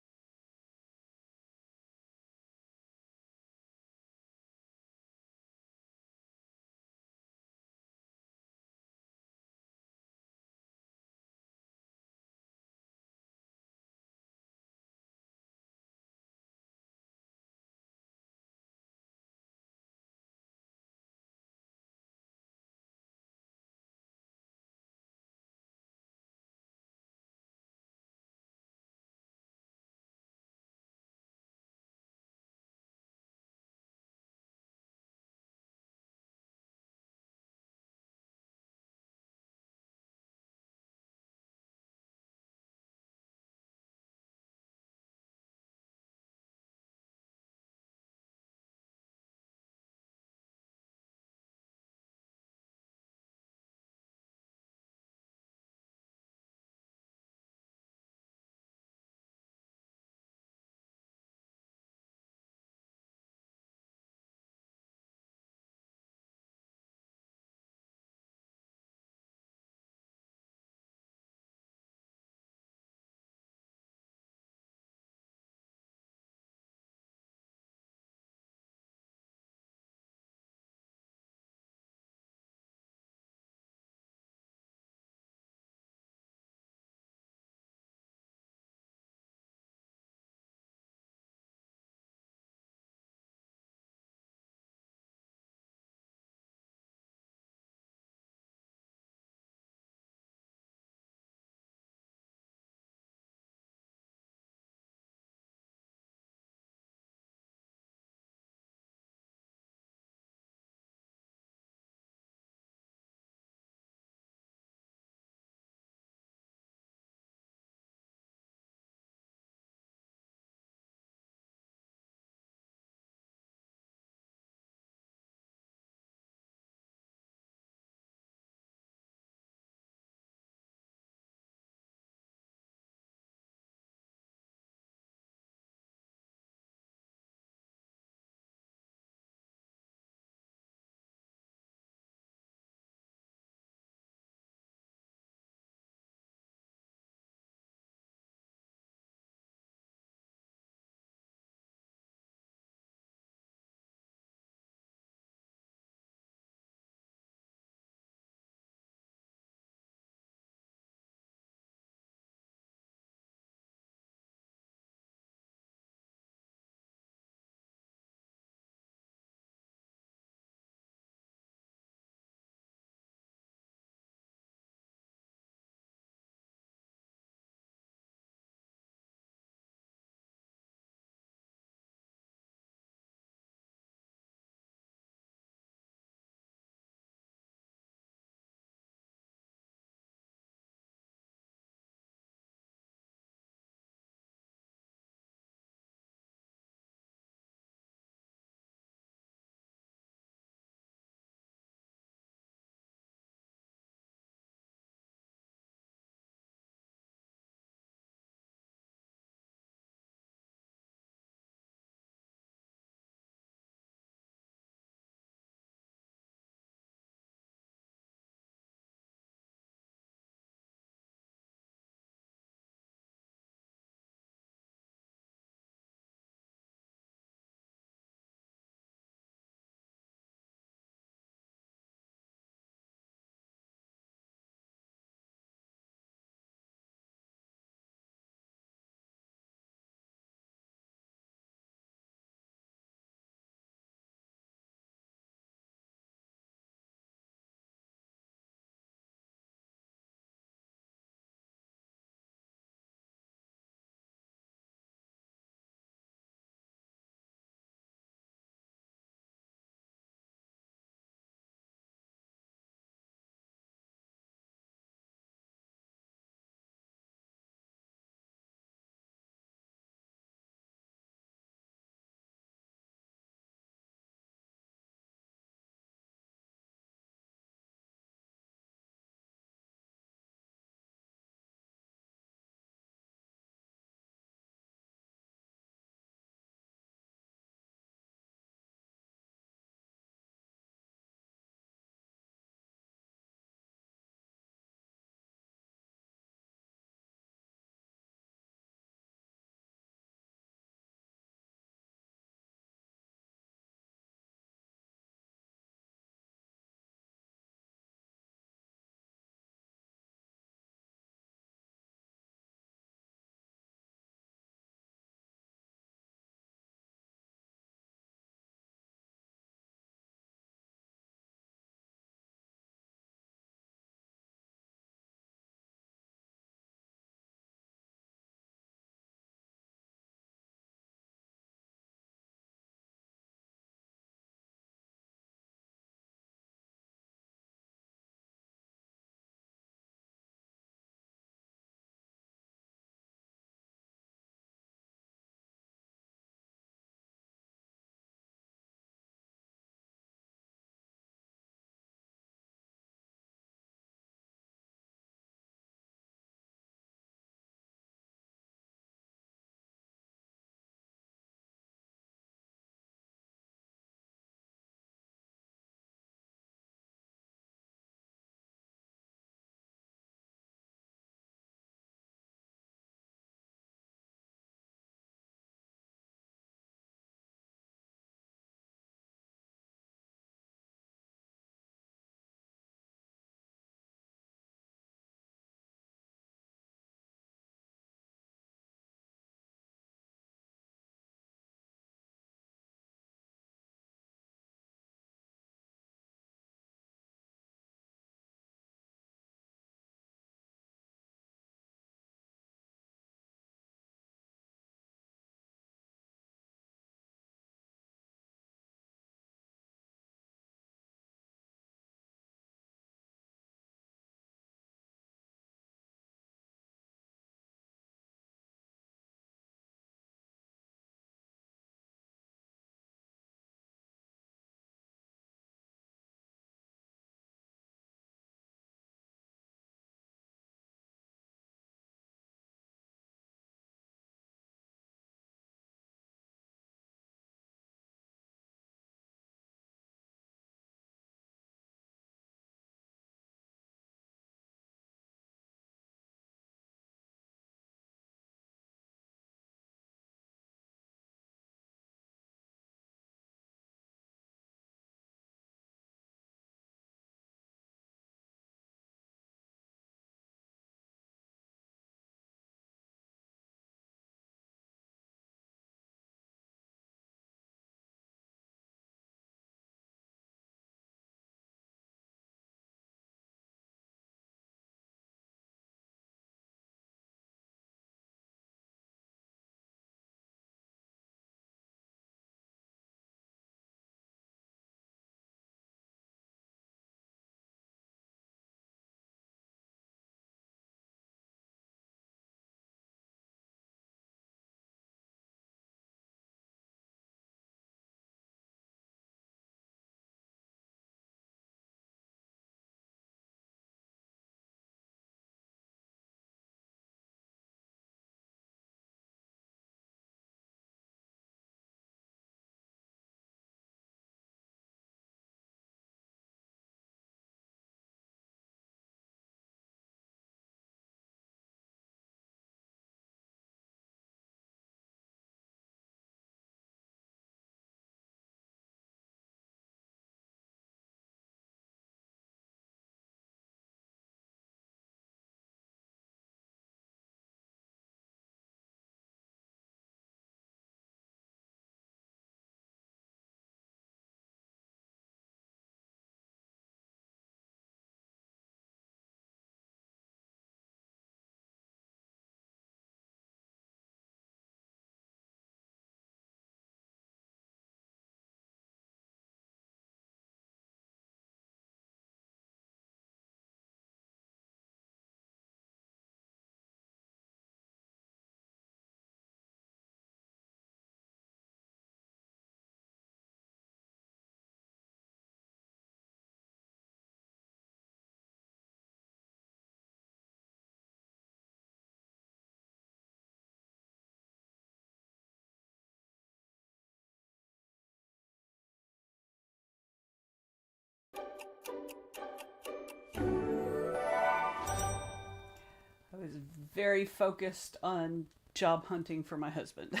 was very focused on job hunting for my husband.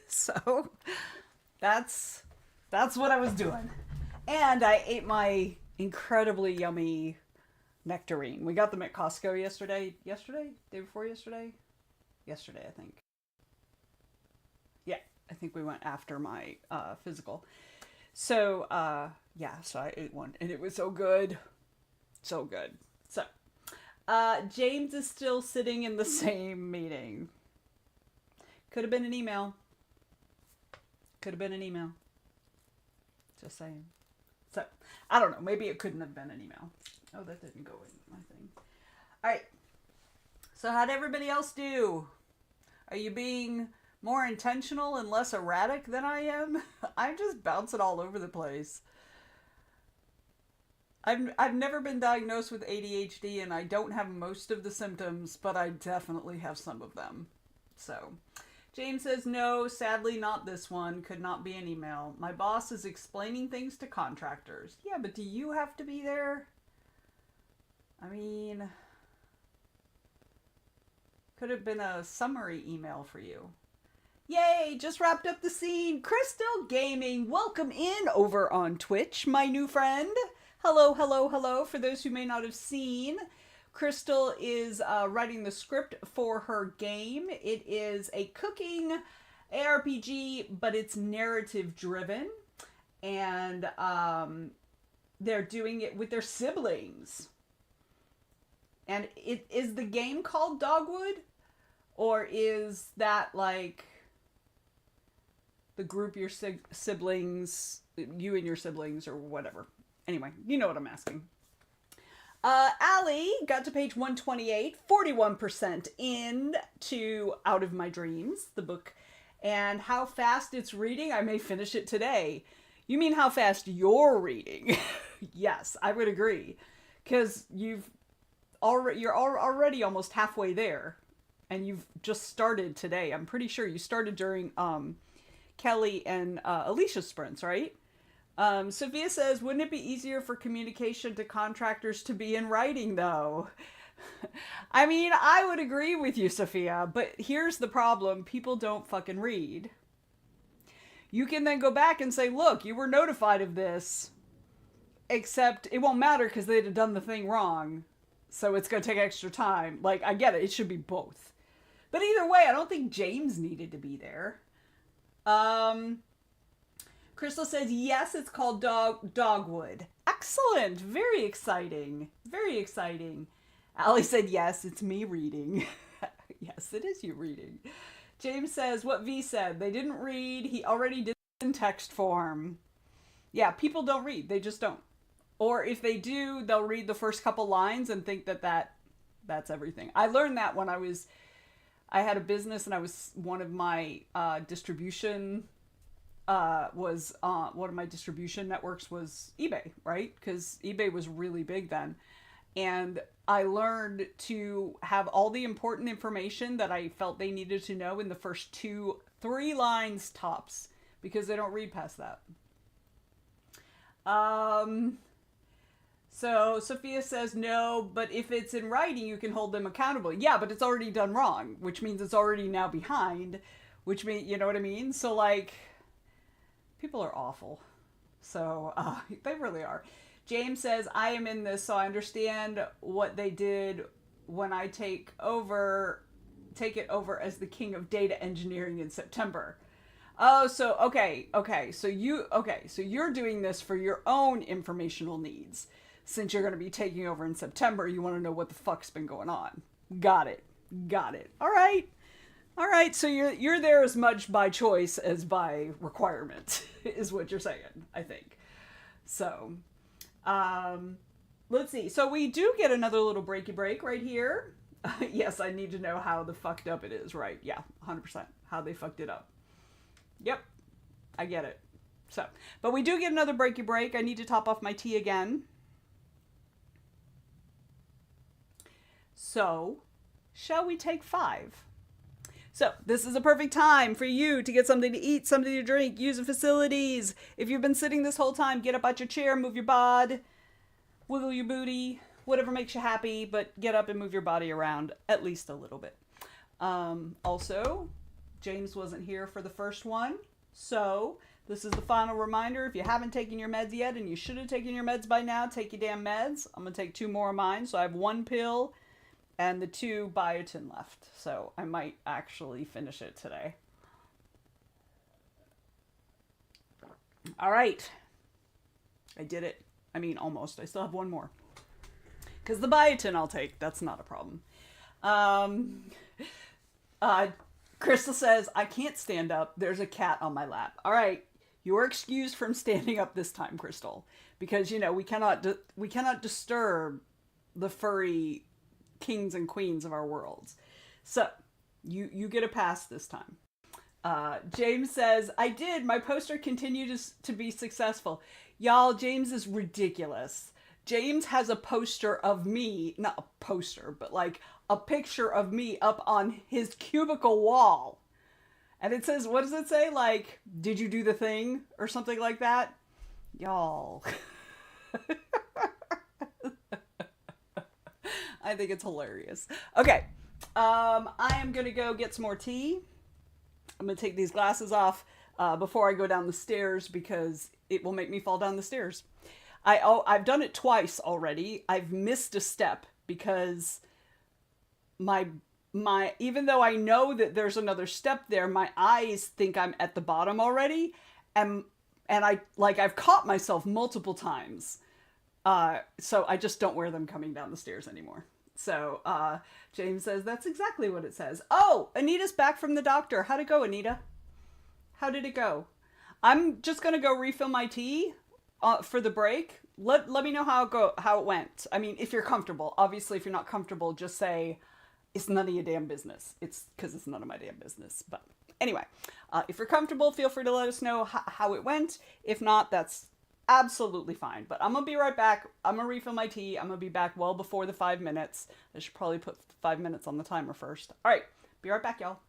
So that's what I was doing. And I ate my incredibly yummy nectarine. We got them at Costco yesterday. Yesterday? Day before yesterday? Yesterday, I think. Yeah, I think we went after my physical. So, so I ate one, and it was so good. So good. So, James is still sitting in the same meeting. Could have been an email. Could have been an email. Just saying. So, I don't know. Maybe it couldn't have been an email. Oh, that didn't go in my thing. All right. So, how'd everybody else do? Are you being more intentional and less erratic than I am? I'm just bouncing all over the place. I've never been diagnosed with ADHD, and I don't have most of the symptoms, but I definitely have some of them. So, James says, no, sadly not this one. Could not be an email. My boss is explaining things to contractors. Yeah, but do you have to be there? I mean, could have been a summary email for you. Yay, just wrapped up the scene. Crystal Gaming, welcome in over on Twitch, my new friend. Hello, hello, hello. For those who may not have seen, Crystal is writing the script for her game. It is a cooking ARPG, but it's narrative driven. And they're doing it with their siblings. And is the game called Dogwood? Or is that like the group your siblings, you and your siblings, or whatever? Anyway, you know what I'm asking. Allie got to page 128, 41% into Out of My Dreams, the book. And how fast it's reading, I may finish it today. You mean how fast you're reading? Yes, I would agree. Because you're already almost halfway there. And you've just started today. I'm pretty sure you started during Kelly and Alicia's sprints, right? Sophia says, wouldn't it be easier for communication to contractors to be in writing, though? I mean, I would agree with you, Sophia, but here's the problem. People don't fucking read. You can then go back and say, look, you were notified of this, except it won't matter because they'd have done the thing wrong, so it's going to take extra time. Like, I get it. It should be both. But either way, I don't think James needed to be there. Crystal says, yes, it's called Dogwood. Excellent. Very exciting. Very exciting. Allie said, yes, it's me reading. Yes, it is you reading. James says, what V said. They didn't read. He already did it in text form. Yeah, people don't read. They just don't. Or if they do, they'll read the first couple lines and think that's everything. I learned that when I had a business, and I was one of my distribution one of my distribution networks was eBay, right? Because eBay was really big then. And I learned to have all the important information that I felt they needed to know in the first 2-3 lines tops, because they don't read past that. So Sophia says, no, but if it's in writing, you can hold them accountable. Yeah, but it's already done wrong, which means it's already now behind, which means, you know what I mean? So, like, people are awful. So, they really are. James says, I am in this, so I understand what they did when I take it over as the king of data engineering in September. Oh, so, okay. So you're doing this for your own informational needs. Since you're going to be taking over in September, you want to know what the fuck's been going on. Got it. All right. So you're there as much by choice as by requirement, is what you're saying, I think. So, let's see. So we do get another little breaky break right here. Yes, I need to know how the fucked up it is, right? Yeah, 100%. How they fucked it up. Yep, I get it. So, but we do get another breaky break. I need to top off my tea again. So, shall we take 5? So, this is a perfect time for you to get something to eat, something to drink, use the facilities. If you've been sitting this whole time, get up out your chair, move your bod, wiggle your booty, whatever makes you happy, but get up and move your body around at least a little bit. Also, James wasn't here for the first one, so this is the final reminder. If you haven't taken your meds yet, and you should have taken your meds by now, take your damn meds. I'm going to take 2 more of mine, so I have 1 pill and the 2 biotin left, so I might actually finish it today. All right. I did it. I mean, almost. I still have 1 more. Because the biotin I'll take. That's not a problem. Crystal says, I can't stand up. There's a cat on my lap. All right. You're excused from standing up this time, Crystal. Because, you know, we cannot disturb the furry kings and queens of our worlds. So, you get a pass this time. James says, I did. My poster continued to be successful. Y'all, James is ridiculous. James has a poster of me, not a poster, but like a picture of me up on his cubicle wall. And it says, what does it say? Like, did you do the thing? Or something like that? Y'all. I think it's hilarious. Okay. I am going to go get some more tea. I'm going to take these glasses off before I go down the stairs because it will make me fall down the stairs. I've done it twice already. I've missed a step because my even though I know that there's another step there, my eyes think I'm at the bottom already, and I've caught myself multiple times. So I just don't wear them coming down the stairs anymore. So James says that's exactly what it says. Oh, Anita's back from the doctor. How'd it go, Anita? How did it go? I'm just gonna go refill my tea for the break. Let me know how it went. I mean, if you're comfortable. Obviously, if you're not comfortable, just say it's none of your damn business. It's because it's none of my damn business. But anyway, if you're comfortable, feel free to let us know how it went. If not, that's absolutely fine. But I'm gonna be right back. I'm gonna refill my tea. I'm gonna be back well before the 5 minutes. I should probably put 5 minutes on the timer first. All right, be right back, y'all.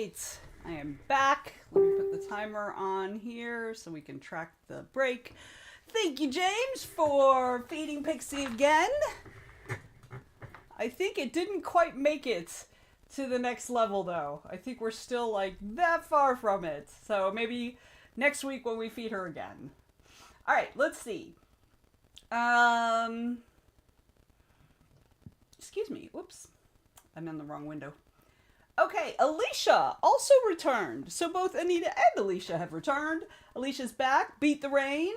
right, I am back. Let me put the timer on here so we can track the break. Thank you, James, for feeding Pixie again. I think it didn't quite make it to the next level, though. I think we're still, like, that far from it. So maybe next week when we feed her again. All right, let's see. Excuse me. Whoops. I'm in the wrong window. Okay, Alicia also returned. So both Anita and Alicia have returned. Alicia's back, beat the rain.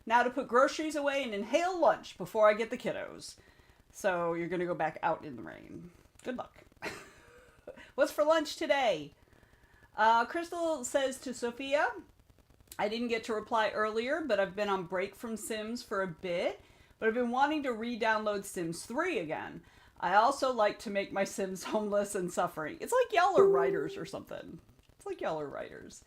Now to put groceries away and inhale lunch before I get the kiddos. So you're going to go back out in the rain. Good luck. What's for lunch today? Crystal says to Sophia, I didn't get to reply earlier, but I've been on break from Sims for a bit. But I've been wanting to re-download Sims 3 again. I also like to make my Sims homeless and suffering. It's like y'all are writers or something. It's like y'all are writers.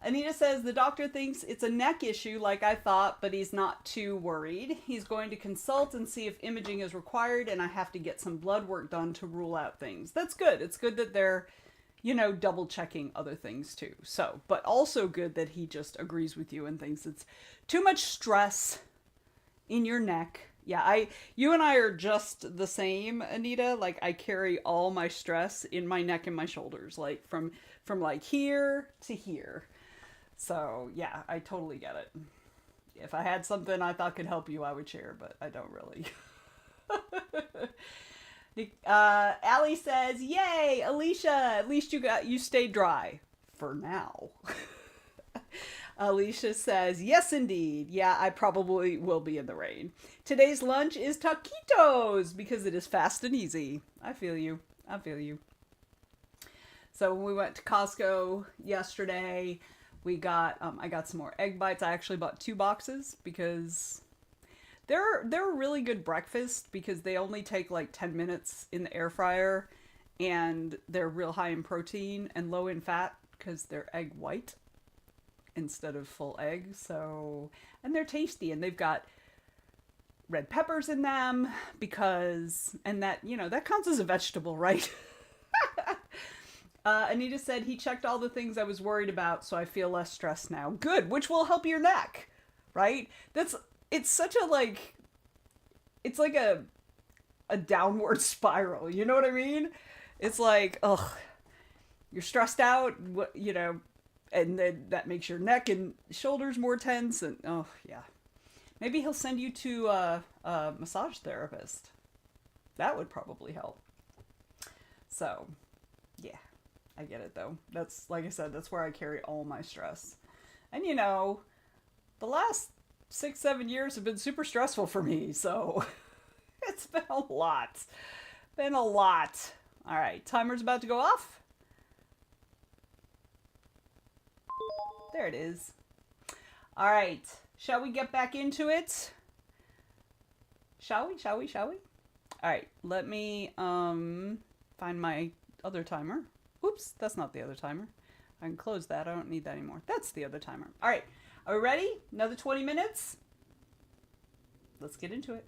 Anita says the doctor thinks it's a neck issue like I thought, but he's not too worried. He's going to consult and see if imaging is required, and I have to get some blood work done to rule out things. That's good. It's good that they're, you know, double checking other things too. So, but also good that he just agrees with you and thinks it's too much stress in your neck. Yeah, you and I are just the same, Anita. Like, I carry all my stress in my neck and my shoulders, like from like here to here. So, yeah, I totally get it. If I had something I thought could help you, I would share, but I don't really. Allie says, yay, Alicia, at least you stayed dry. For now. Alicia says, yes, indeed. Yeah, I probably will be in the rain. Today's lunch is taquitos because it is fast and easy. I feel you. I feel you. So when we went to Costco yesterday, we got, I got some more egg bites. I actually bought 2 boxes because they're a really good breakfast because they only take like 10 minutes in the air fryer and they're real high in protein and low in fat because they're egg white instead of full egg. So, and they're tasty and they've got red peppers in them because, and that, you know, that counts as a vegetable, right? Anita said he checked all the things I was worried about, so I feel less stressed now. Good, which will help your neck, right? It's such a like, it's like a downward spiral, you know what I mean? It's like, ugh, you're stressed out, you know, and then that makes your neck and shoulders more tense, and oh yeah. Maybe he'll send you to a massage therapist. That would probably help. So, yeah. I get it though. That's, like I said, that's where I carry all my stress. And you know, the last 6-7 years have been super stressful for me, so it's been a lot. Been a lot. All right, timer's about to go off. There it is. All right, shall we get back into it? Shall we? Shall we? Shall we? All right, let me find my other timer. Oops, that's not the other timer. I can close that. I don't need that anymore. That's the other timer. All right, are we ready? Another 20 minutes? Let's get into it.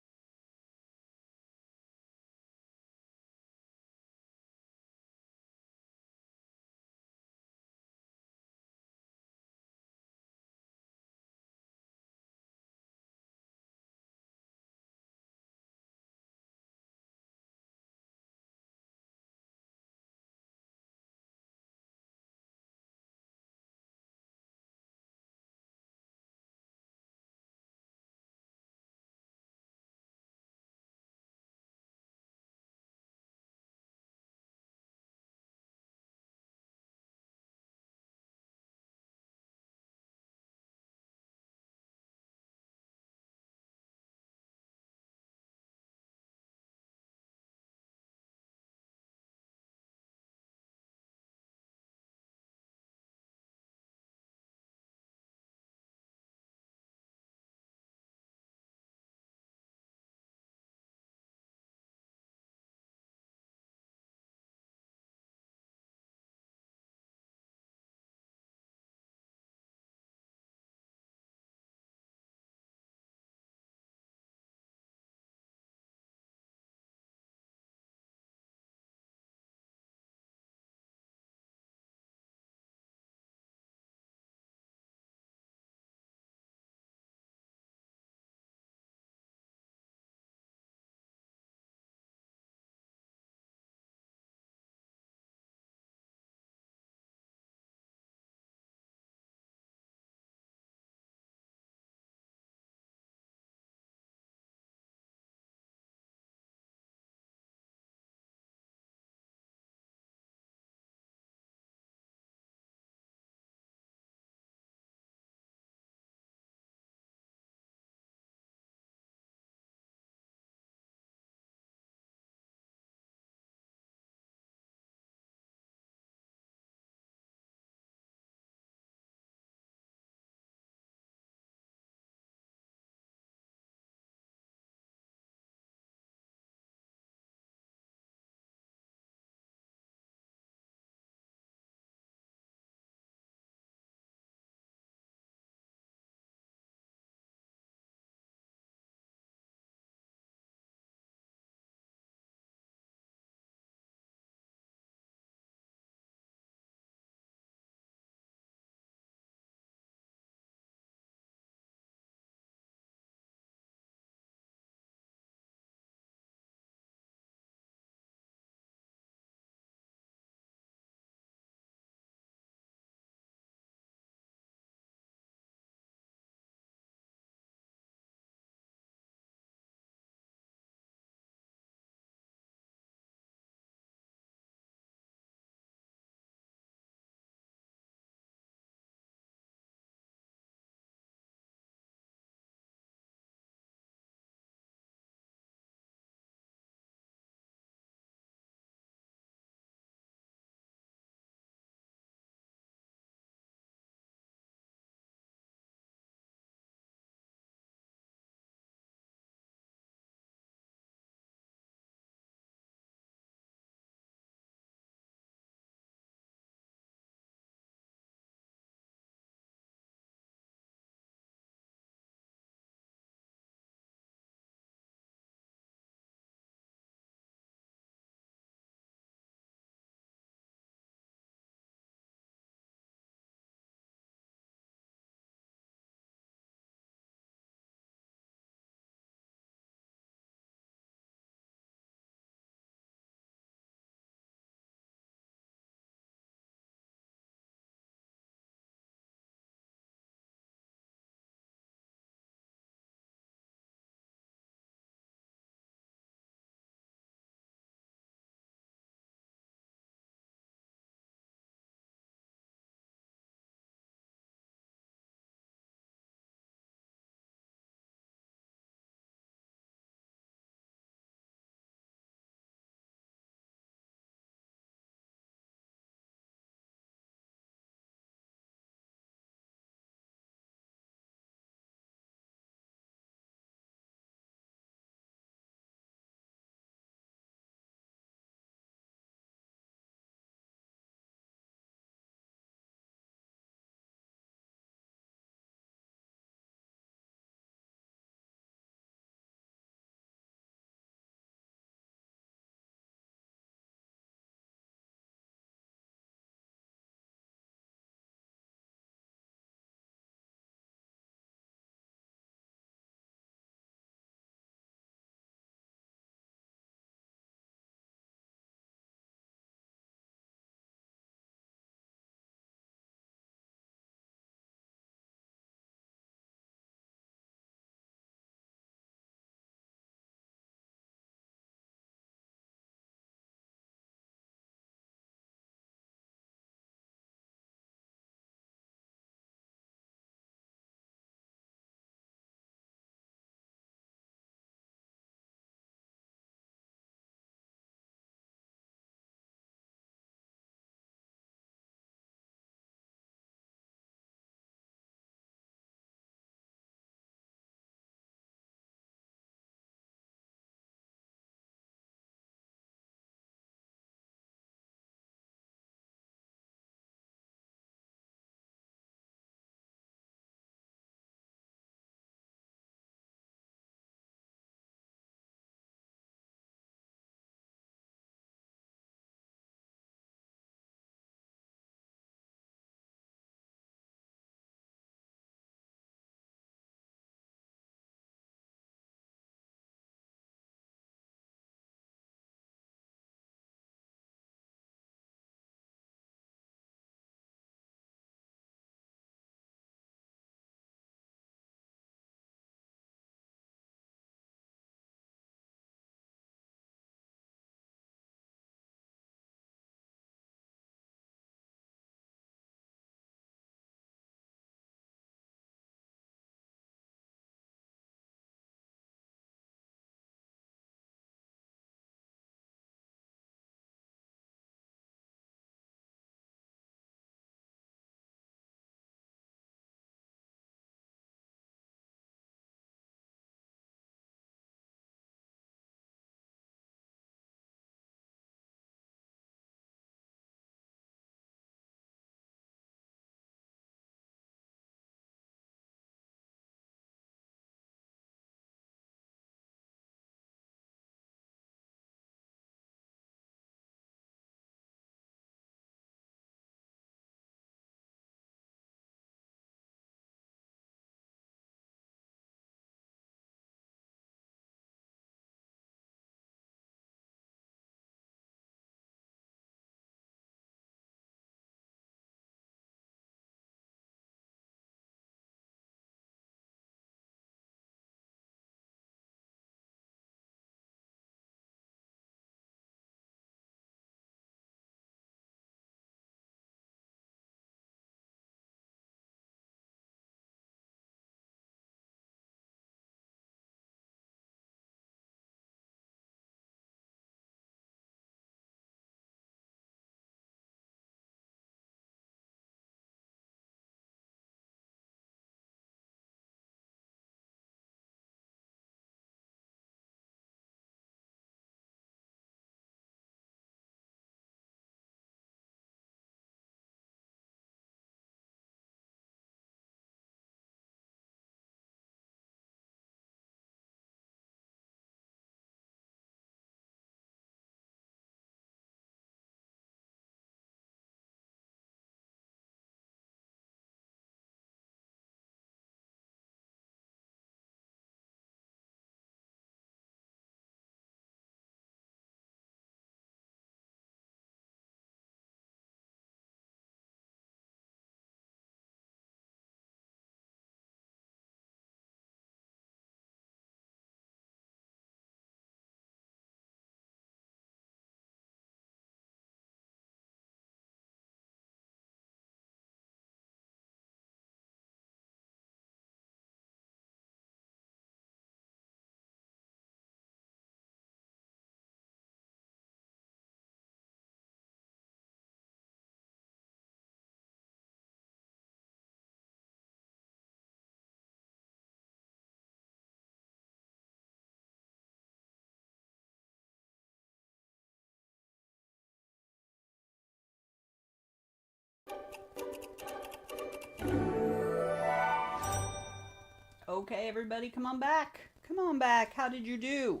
Okay, everybody, come on back. Come on back. How did you do?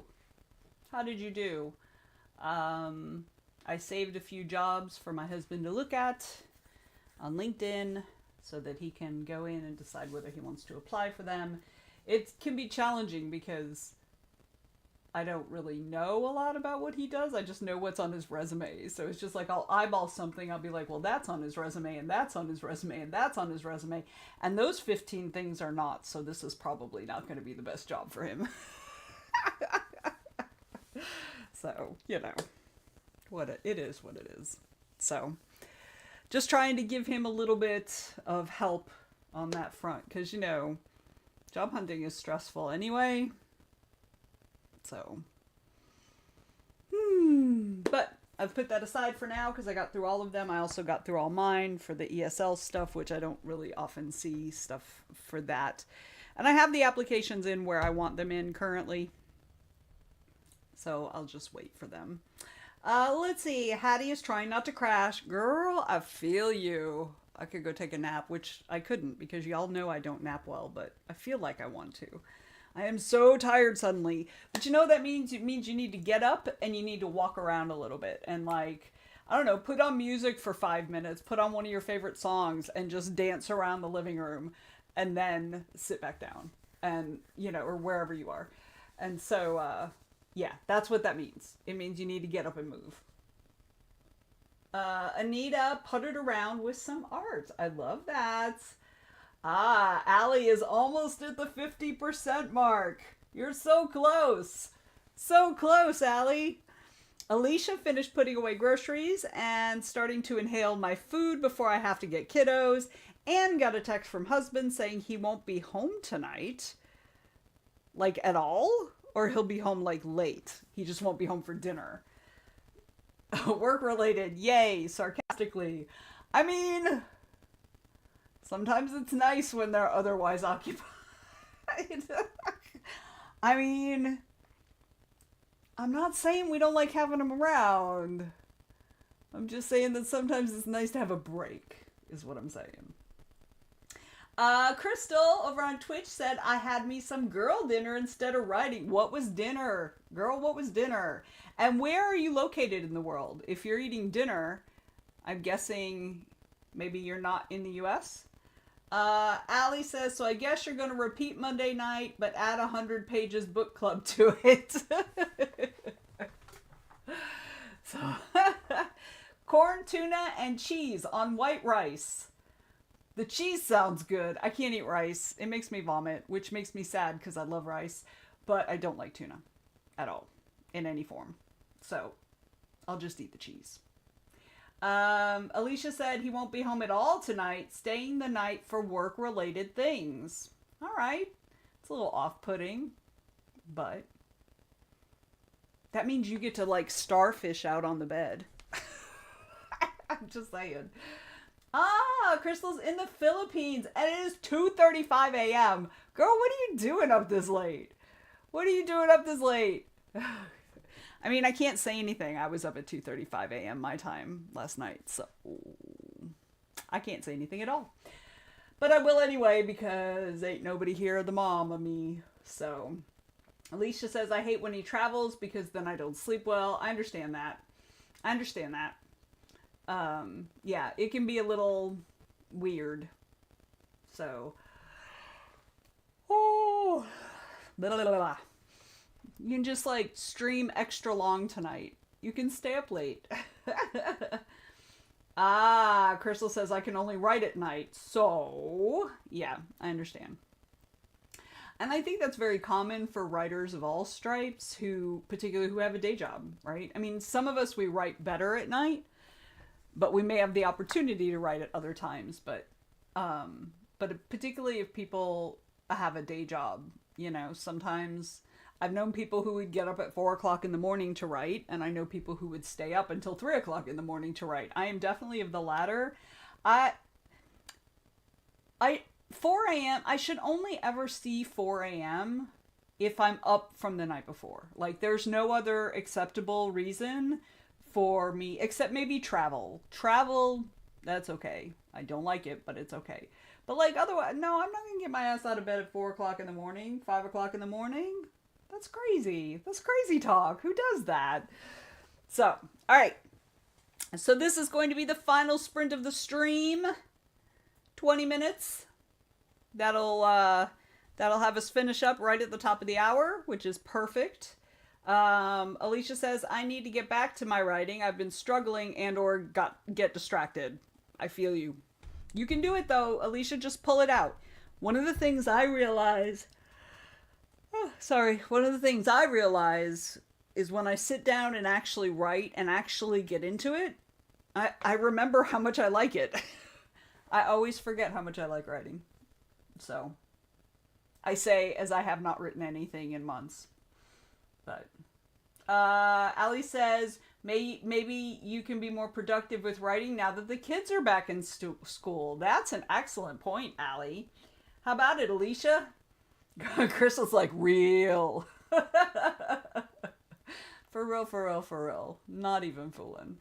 How did you do? I saved a few jobs for my husband to look at on LinkedIn so that he can go in and decide whether he wants to apply for them. It can be challenging because I don't really know a lot about what he does. I just know what's on his resume. So it's just like I'll eyeball something. I'll be like, well, that's on his resume, and that's on his resume, and that's on his resume. And those 15 things are not. So this is probably not going to be the best job for him. So, you know, it is what it is. So just trying to give him a little bit of help on that front. Because, you know, job hunting is stressful anyway. So, but I've put that aside for now because I got through all of them. I also got through all mine for the ESL stuff, which I don't really often see stuff for that. And I have the applications in where I want them in currently. So I'll just wait for them. Let's see. Hattie is trying not to crash. Girl, I feel you. I could go take a nap, which I couldn't because y'all know I don't nap well, but I feel like I want to. I am so tired suddenly. But you know what that means? It means you need to get up and you need to walk around a little bit. And like, I don't know, put on music for 5 minutes. Put on one of your favorite songs and just dance around the living room. And then sit back down. And, you know, or wherever you are. And so, yeah, that's what that means. It means you need to get up and move. Anita puttered around with some art. I love that. Ah, Allie is almost at the 50% mark. You're so close. So close, Allie. Alicia finished putting away groceries and starting to inhale my food before I have to get kiddos. And got a text from husband saying he won't be home tonight. Like, at all? Or he'll be home, like, late. He just won't be home for dinner. Work-related. Yay, sarcastically. I mean, sometimes it's nice when they're otherwise occupied. I mean, I'm not saying we don't like having them around. I'm just saying that sometimes it's nice to have a break, is what I'm saying. Crystal over on Twitch said, I had me some girl dinner instead of writing. What was dinner? Girl, what was dinner? And where are you located in the world? If you're eating dinner, I'm guessing maybe you're not in the US. Allie says, so I guess you're going to repeat Monday night, but add 100 pages book club to it. So, corn, tuna, and cheese on white rice. The cheese sounds good. I can't eat rice. It makes me vomit, which makes me sad because I love rice. But I don't like tuna at all, in any form. So, I'll just eat the cheese. Alicia said he won't be home at all tonight, staying the night for work-related things. All right. It's a little off-putting, but that means you get to, like, starfish out on the bed. I'm just saying. Ah, Crystal's in the Philippines, and it is 2:35 a.m. Girl, what are you doing up this late? What are you doing up this late? I mean, I can't say anything. I was up at 2:35 a.m. my time last night, so I can't say anything at all. But I will anyway, because ain't nobody here the mom of me. So, Alicia says, I hate when he travels because then I don't sleep well. I understand that. Yeah, it can be a little weird. So, blah, blah, blah, blah. You can just like stream extra long tonight. You can stay up late. Ah, Crystal says I can only write at night. So, yeah, I understand. And I think that's very common for writers of all stripes particularly who have a day job, right? I mean, some of us, we write better at night, but we may have the opportunity to write at other times. But particularly if people have a day job, you know, sometimes I've known people who would get up at 4 o'clock in the morning to write, and I know people who would stay up until 3 o'clock in the morning to write. I am definitely of the latter. 4 a.m., I should only ever see 4 a.m. if I'm up from the night before. Like, there's no other acceptable reason for me, except maybe travel. Travel, That's okay. I don't like it, but it's okay. But like otherwise, no, I'm not gonna get my ass out of bed at 4 o'clock in the morning, 5 o'clock in the morning. That's crazy. That's crazy talk. Who does that? So, all right. So this is going to be the final sprint of the stream. 20 minutes. That'll have us finish up right at the top of the hour, which is perfect. Alicia says, I need to get back to my writing. I've been struggling and or get distracted. I feel you. You can do it though, Alicia, just pull it out. One of the things I realize one of the things I realize is when I sit down and actually write and actually get into it, I remember how much I like it. I always forget how much I like writing. So, I say as I have not written anything in months. But, Ali says, maybe you can be more productive with writing now that the kids are back in school. That's an excellent point, Ali. How about it, Alicia? Crystal's like, real. For real, for real, for real. Not even fooling.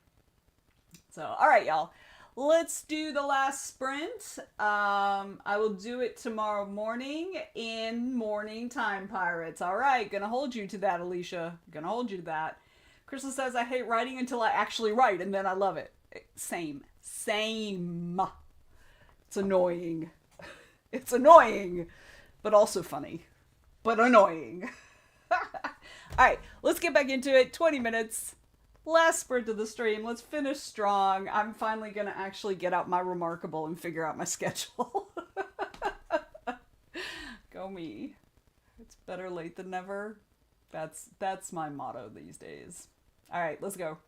So, all right, y'all. Let's do the last sprint. I will do it tomorrow morning in Morning Time Pirates. All right, gonna hold you to that, Alicia. Gonna hold you to that. Crystal says, I hate writing until I actually write, and then I love it. Same. It's annoying. It's annoying, but also funny. But annoying. Alright, let's get back into it. 20 minutes. Last sprint of the stream. Let's finish strong. I'm finally going to actually get out my Remarkable and figure out my schedule. Go me. It's better late than never. That's my motto these days. Alright, let's go.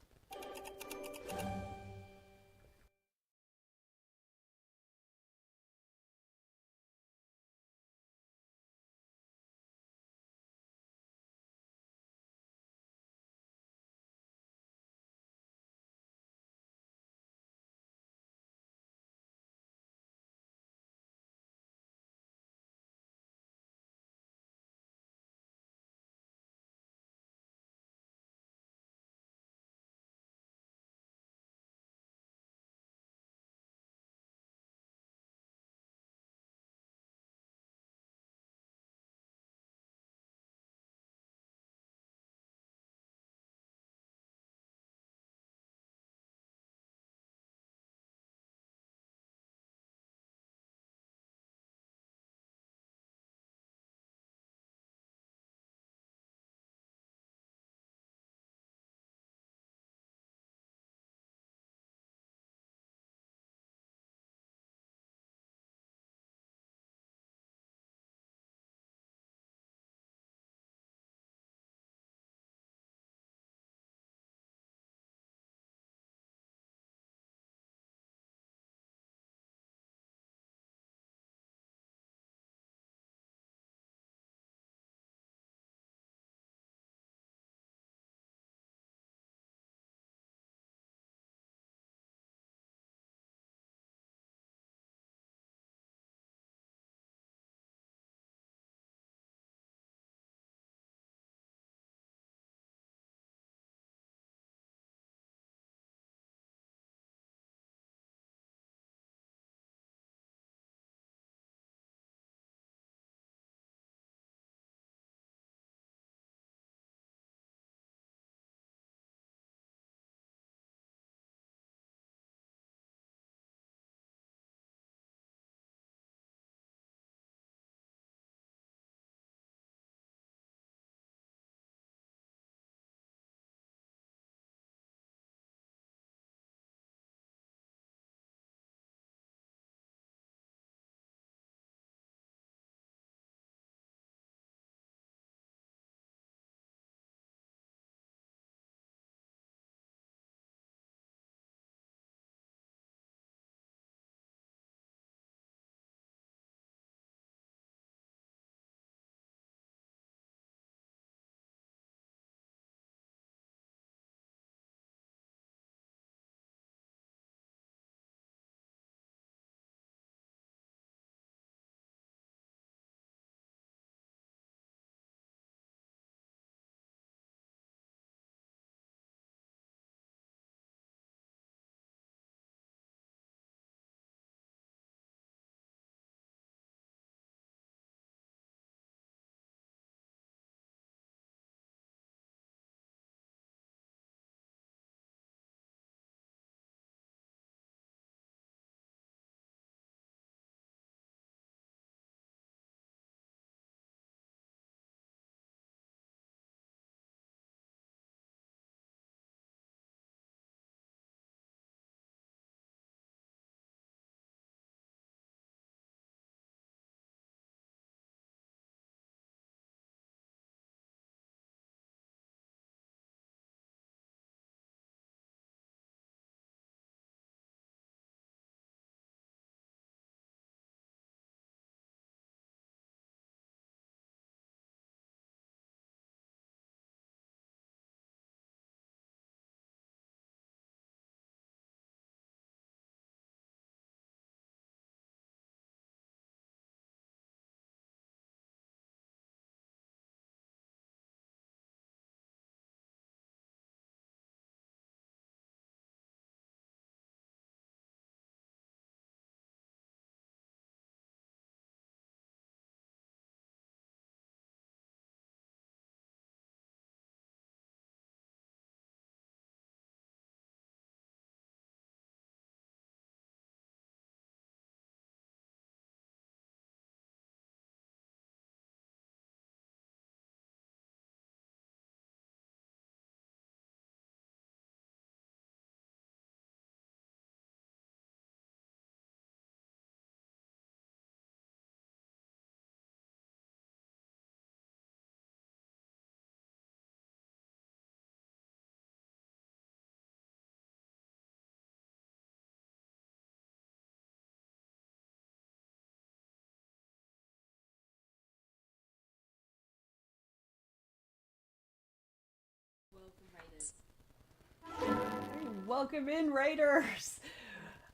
Welcome in, Raiders.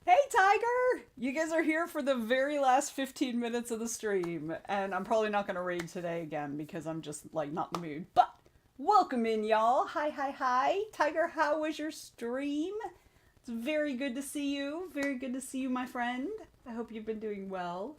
Hey, Tiger! You guys are here for the very last 15 minutes of the stream, and I'm probably not going to raid today again because I'm just, like, not in the mood. But welcome in, y'all. Hi, hi, hi. Tiger, how was your stream? It's very good to see you. Very good to see you, my friend. I hope you've been doing well.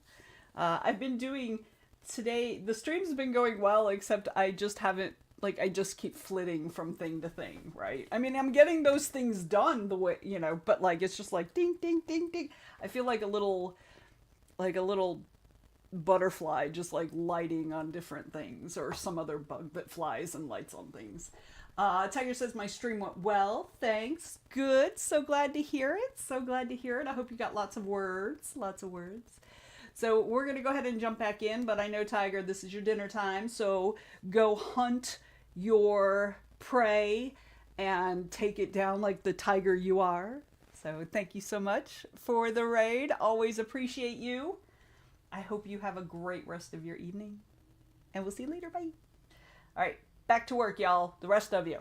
I've been doing today, the stream's been going well, except I just haven't, like, I just keep flitting from thing to thing, right? I mean, I'm getting those things done the way, but, like, it's just like ding, ding, ding, ding. I feel like a little butterfly just, like, lighting on different things, or some other bug that flies and lights on things. Tiger says my stream went well. Thanks. Good. So glad to hear it. So glad to hear it. I hope you got lots of words. Lots of words. So we're going to go ahead and jump back in, but I know, Tiger, this is your dinner time, so go hunt your prey and take it down like the tiger you are. So thank you so much for the raid. Always appreciate you. I hope you have a great rest of your evening. And we'll see you later. Bye. All right, back to work, y'all. The rest of you.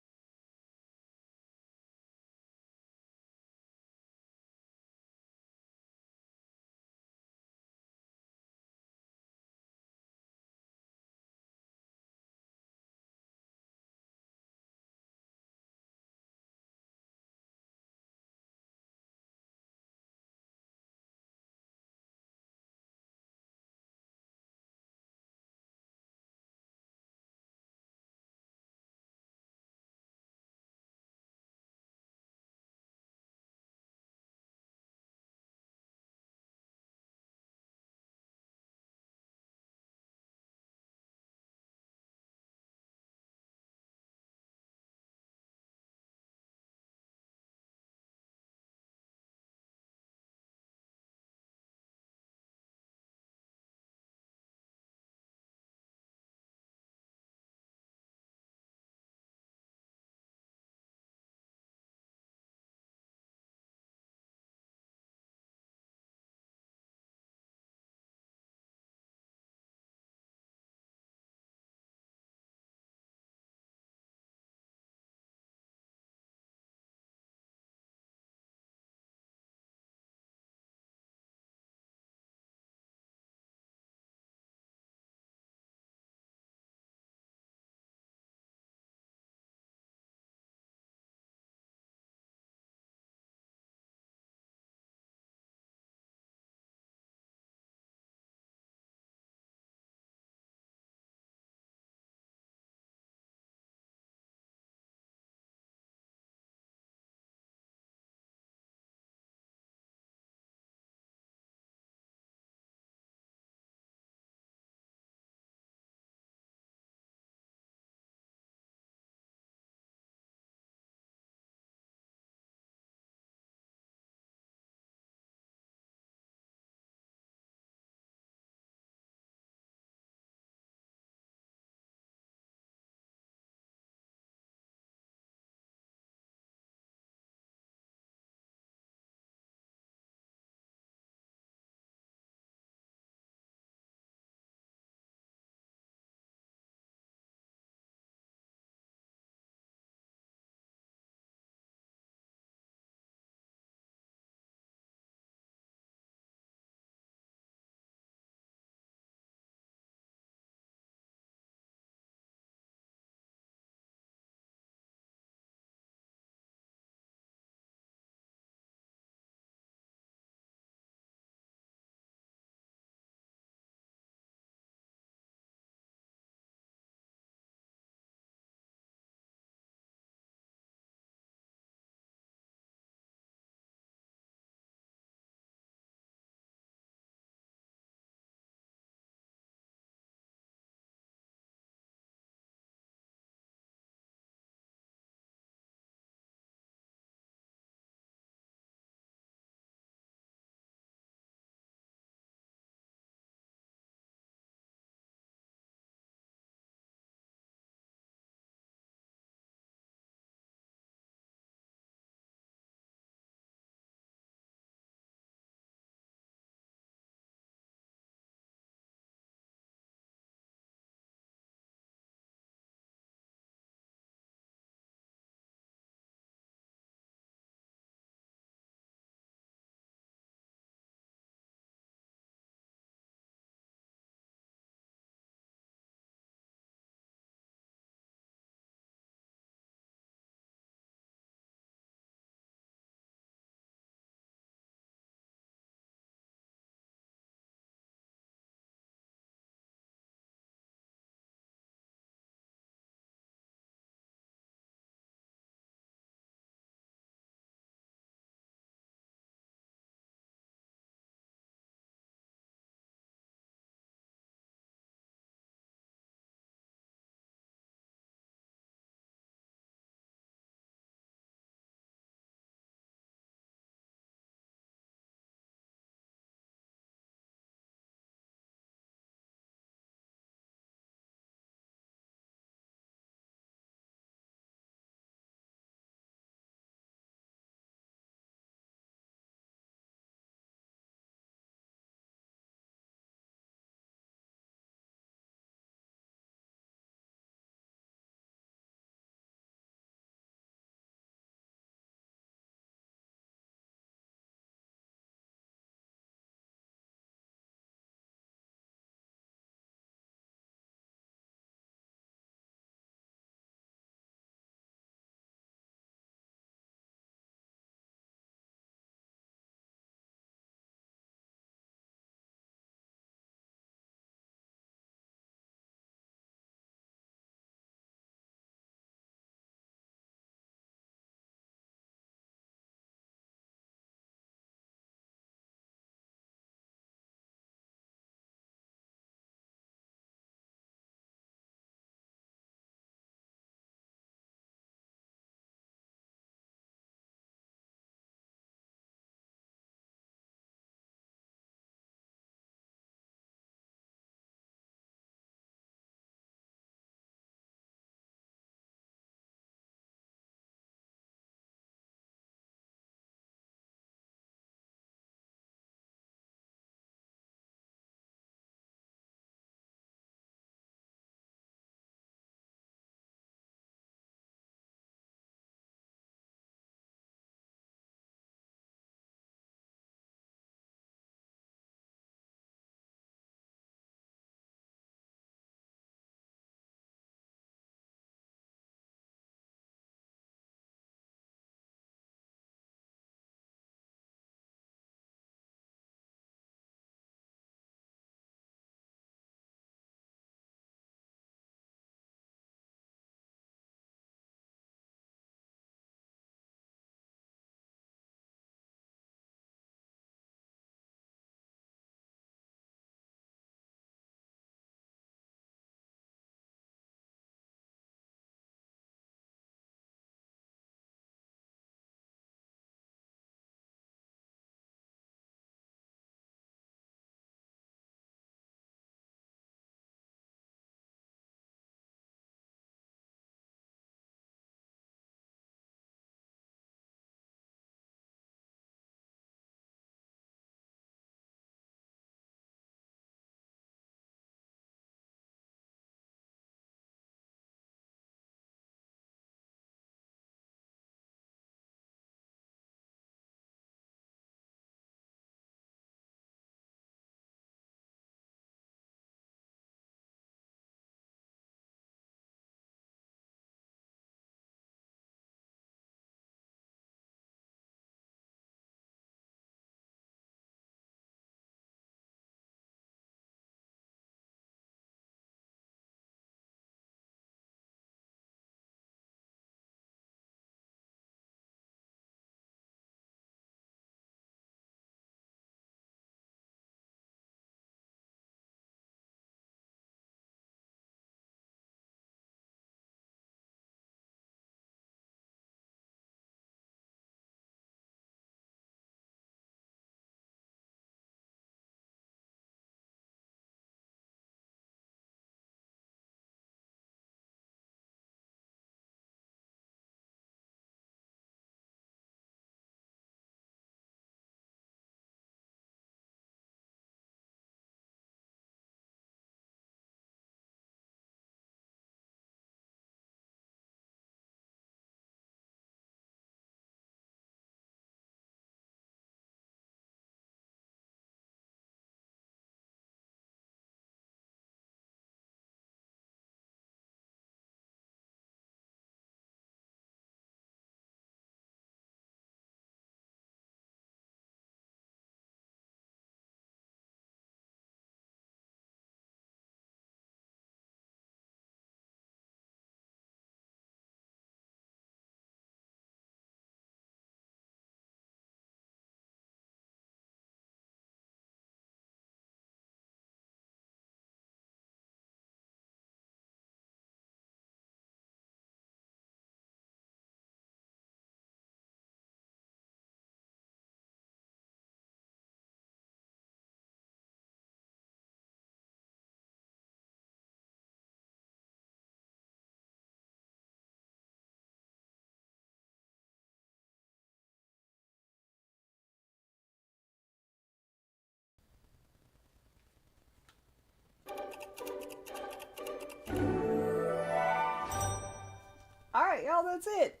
y'all, that's it.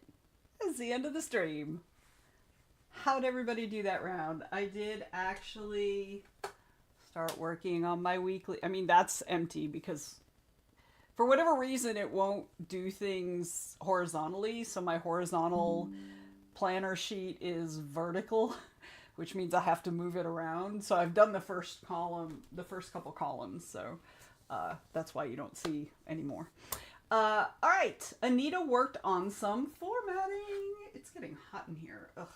That's the end of the stream. How'd everybody do that round? I did actually start working on my weekly. I mean, that's empty because for whatever reason it won't do things horizontally. So my horizontal planner sheet is vertical, which means I have to move it around. So I've done the first column, the first couple columns. So that's why you don't see anymore. All right. Anita worked on some formatting. It's getting hot in here. Ugh.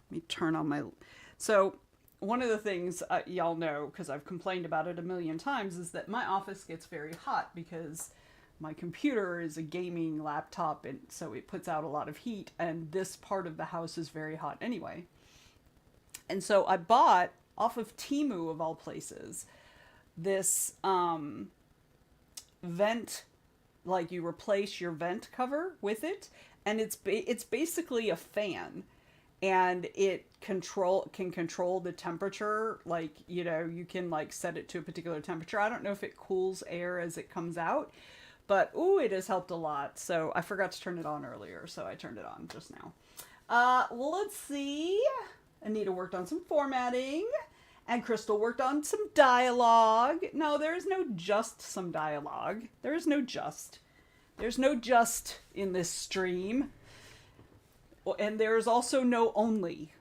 Let me turn on my... So one of the things y'all know, because I've complained about it a million times, is that my office gets very hot because my computer is a gaming laptop, and so it puts out a lot of heat, and this part of the house is very hot anyway. And so I bought, off of Temu of all places, this vent, like you replace your vent cover with it, and it's basically a fan. And it can control the temperature, like, you know, you can like set it to a particular temperature. I don't know if it cools air as it comes out, but ooh, it has helped a lot. So I forgot to turn it on earlier, so I turned it on just now. Well, let's see. Anita worked on some formatting, and Crystal worked on some dialogue. No, there is no just some dialogue. There is no just. There's no just in this stream. And there's also no only.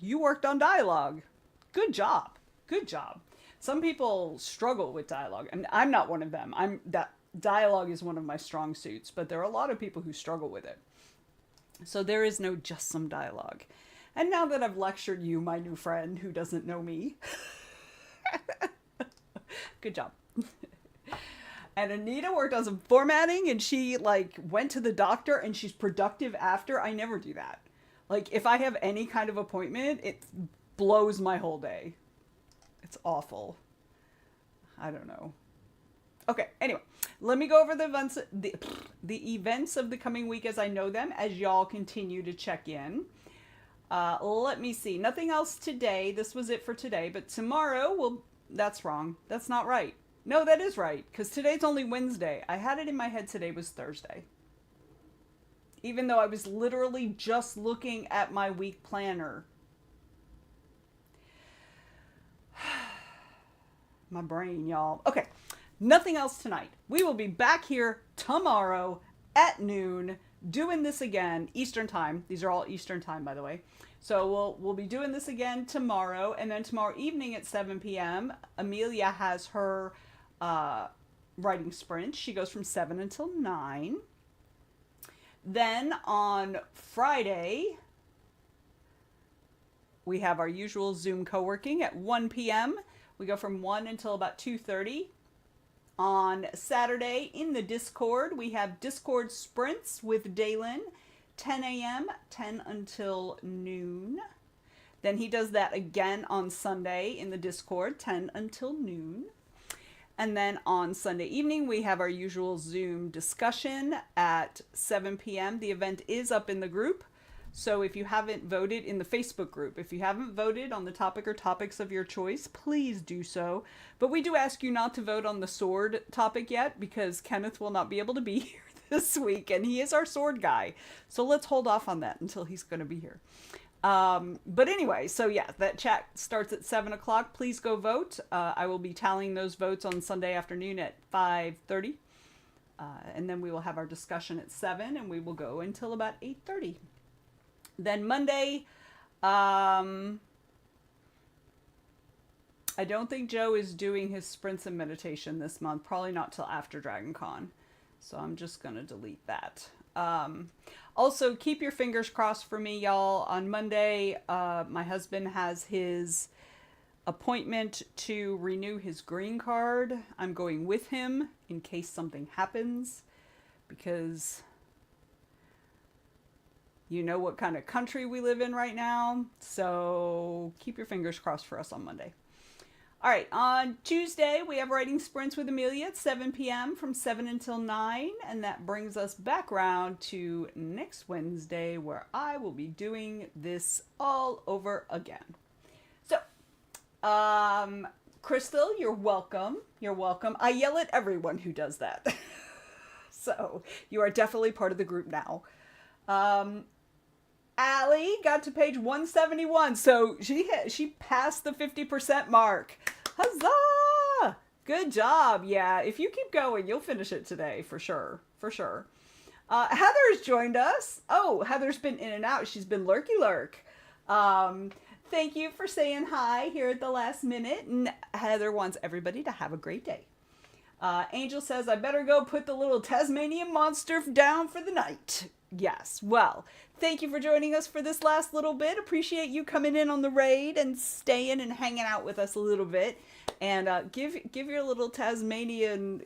You worked on dialogue. Good job. Good job. Some people struggle with dialogue, and I'm not one of them. That dialogue is one of my strong suits, but there are a lot of people who struggle with it. So there is no just some dialogue. And now that I've lectured you, my new friend who doesn't know me, good job. And Anita worked on some formatting, and she like went to the doctor, and she's productive after. I never do that. Like if I have any kind of appointment, it blows my whole day. It's awful. I don't know. Okay, anyway, let me go over the events of the coming week as I know them, as y'all continue to check in. Let me see. Nothing else today. This was it for today, but tomorrow that's wrong. That's not right. No, that is right, because today's only Wednesday. I had it in my head today was Thursday. Even though I was literally just looking at my week planner. My brain, y'all. Okay, nothing else tonight. We will be back here tomorrow at noon doing this again, Eastern Time. These are all Eastern Time, by the way. So we'll be doing this again tomorrow, and then tomorrow evening at 7 p.m., Amelia has her writing sprint. She goes from 7 until 9. Then on Friday, we have our usual Zoom co-working at 1 p.m. We go from 1 until about 2:30. On Saturday, in the Discord, we have Discord sprints with Dalen, 10 a.m., 10 until noon. Then he does that again on Sunday in the Discord, 10 until noon. And then on Sunday evening, we have our usual Zoom discussion at 7 p.m. The event is up in the group. So if you haven't voted in the Facebook group, if you haven't voted on the topic or topics of your choice, please do so. But we do ask you not to vote on the sword topic yet, because Kenneth will not be able to be here this week, and he is our sword guy. So let's hold off on that until he's going to be here. But anyway, so yeah, that chat starts at 7 o'clock. Please go vote. I will be tallying those votes on Sunday afternoon at 5:30. And then we will have our discussion at 7, and we will go until about 8:30. Then Monday, I don't think Joe is doing his sprints and meditation this month. Probably not till after Dragon Con. So I'm just going to delete that. Also, keep your fingers crossed for me, y'all. On Monday, my husband has his appointment to renew his green card. I'm going with him in case something happens, because you know what kind of country we live in right now. So keep your fingers crossed for us on Monday. All right, on Tuesday, we have writing sprints with Amelia at 7 p.m. from 7 until 9. And that brings us back round to next Wednesday, where I will be doing this all over again. So, Crystal, you're welcome. You're welcome. I yell at everyone who does that. So you are definitely part of the group now. Allie got to page 171, so she passed the 50% mark. Huzzah! Good job. Yeah, if you keep going, you'll finish it today for sure. For sure. Heather's joined us. Oh, Heather's been in and out. She's been lurky lurk. Thank you for saying hi here at the last minute. And Heather wants everybody to have a great day. Angel says, I better go put the little Tasmanian monster down for the night. Yes, well, thank you for joining us for this last little bit. Appreciate you coming in on the raid and staying and hanging out with us a little bit. And give your little Tasmanian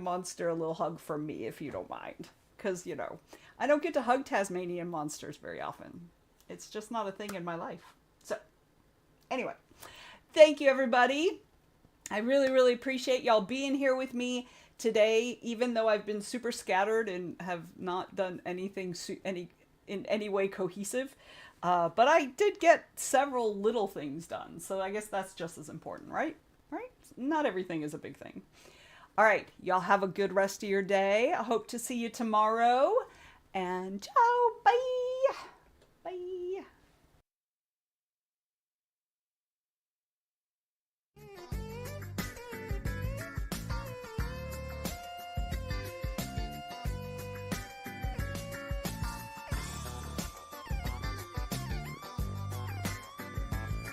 monster a little hug from me if you don't mind. Because, you know, I don't get to hug Tasmanian monsters very often. It's just not a thing in my life. So, anyway, thank you, everybody. I really, really appreciate y'all being here with me today, even though I've been super scattered and have not done anything in any way cohesive. But I did get several little things done, so I guess that's just as important, right? Right? Not everything is a big thing. All right, y'all have a good rest of your day. I hope to see you tomorrow, and ciao!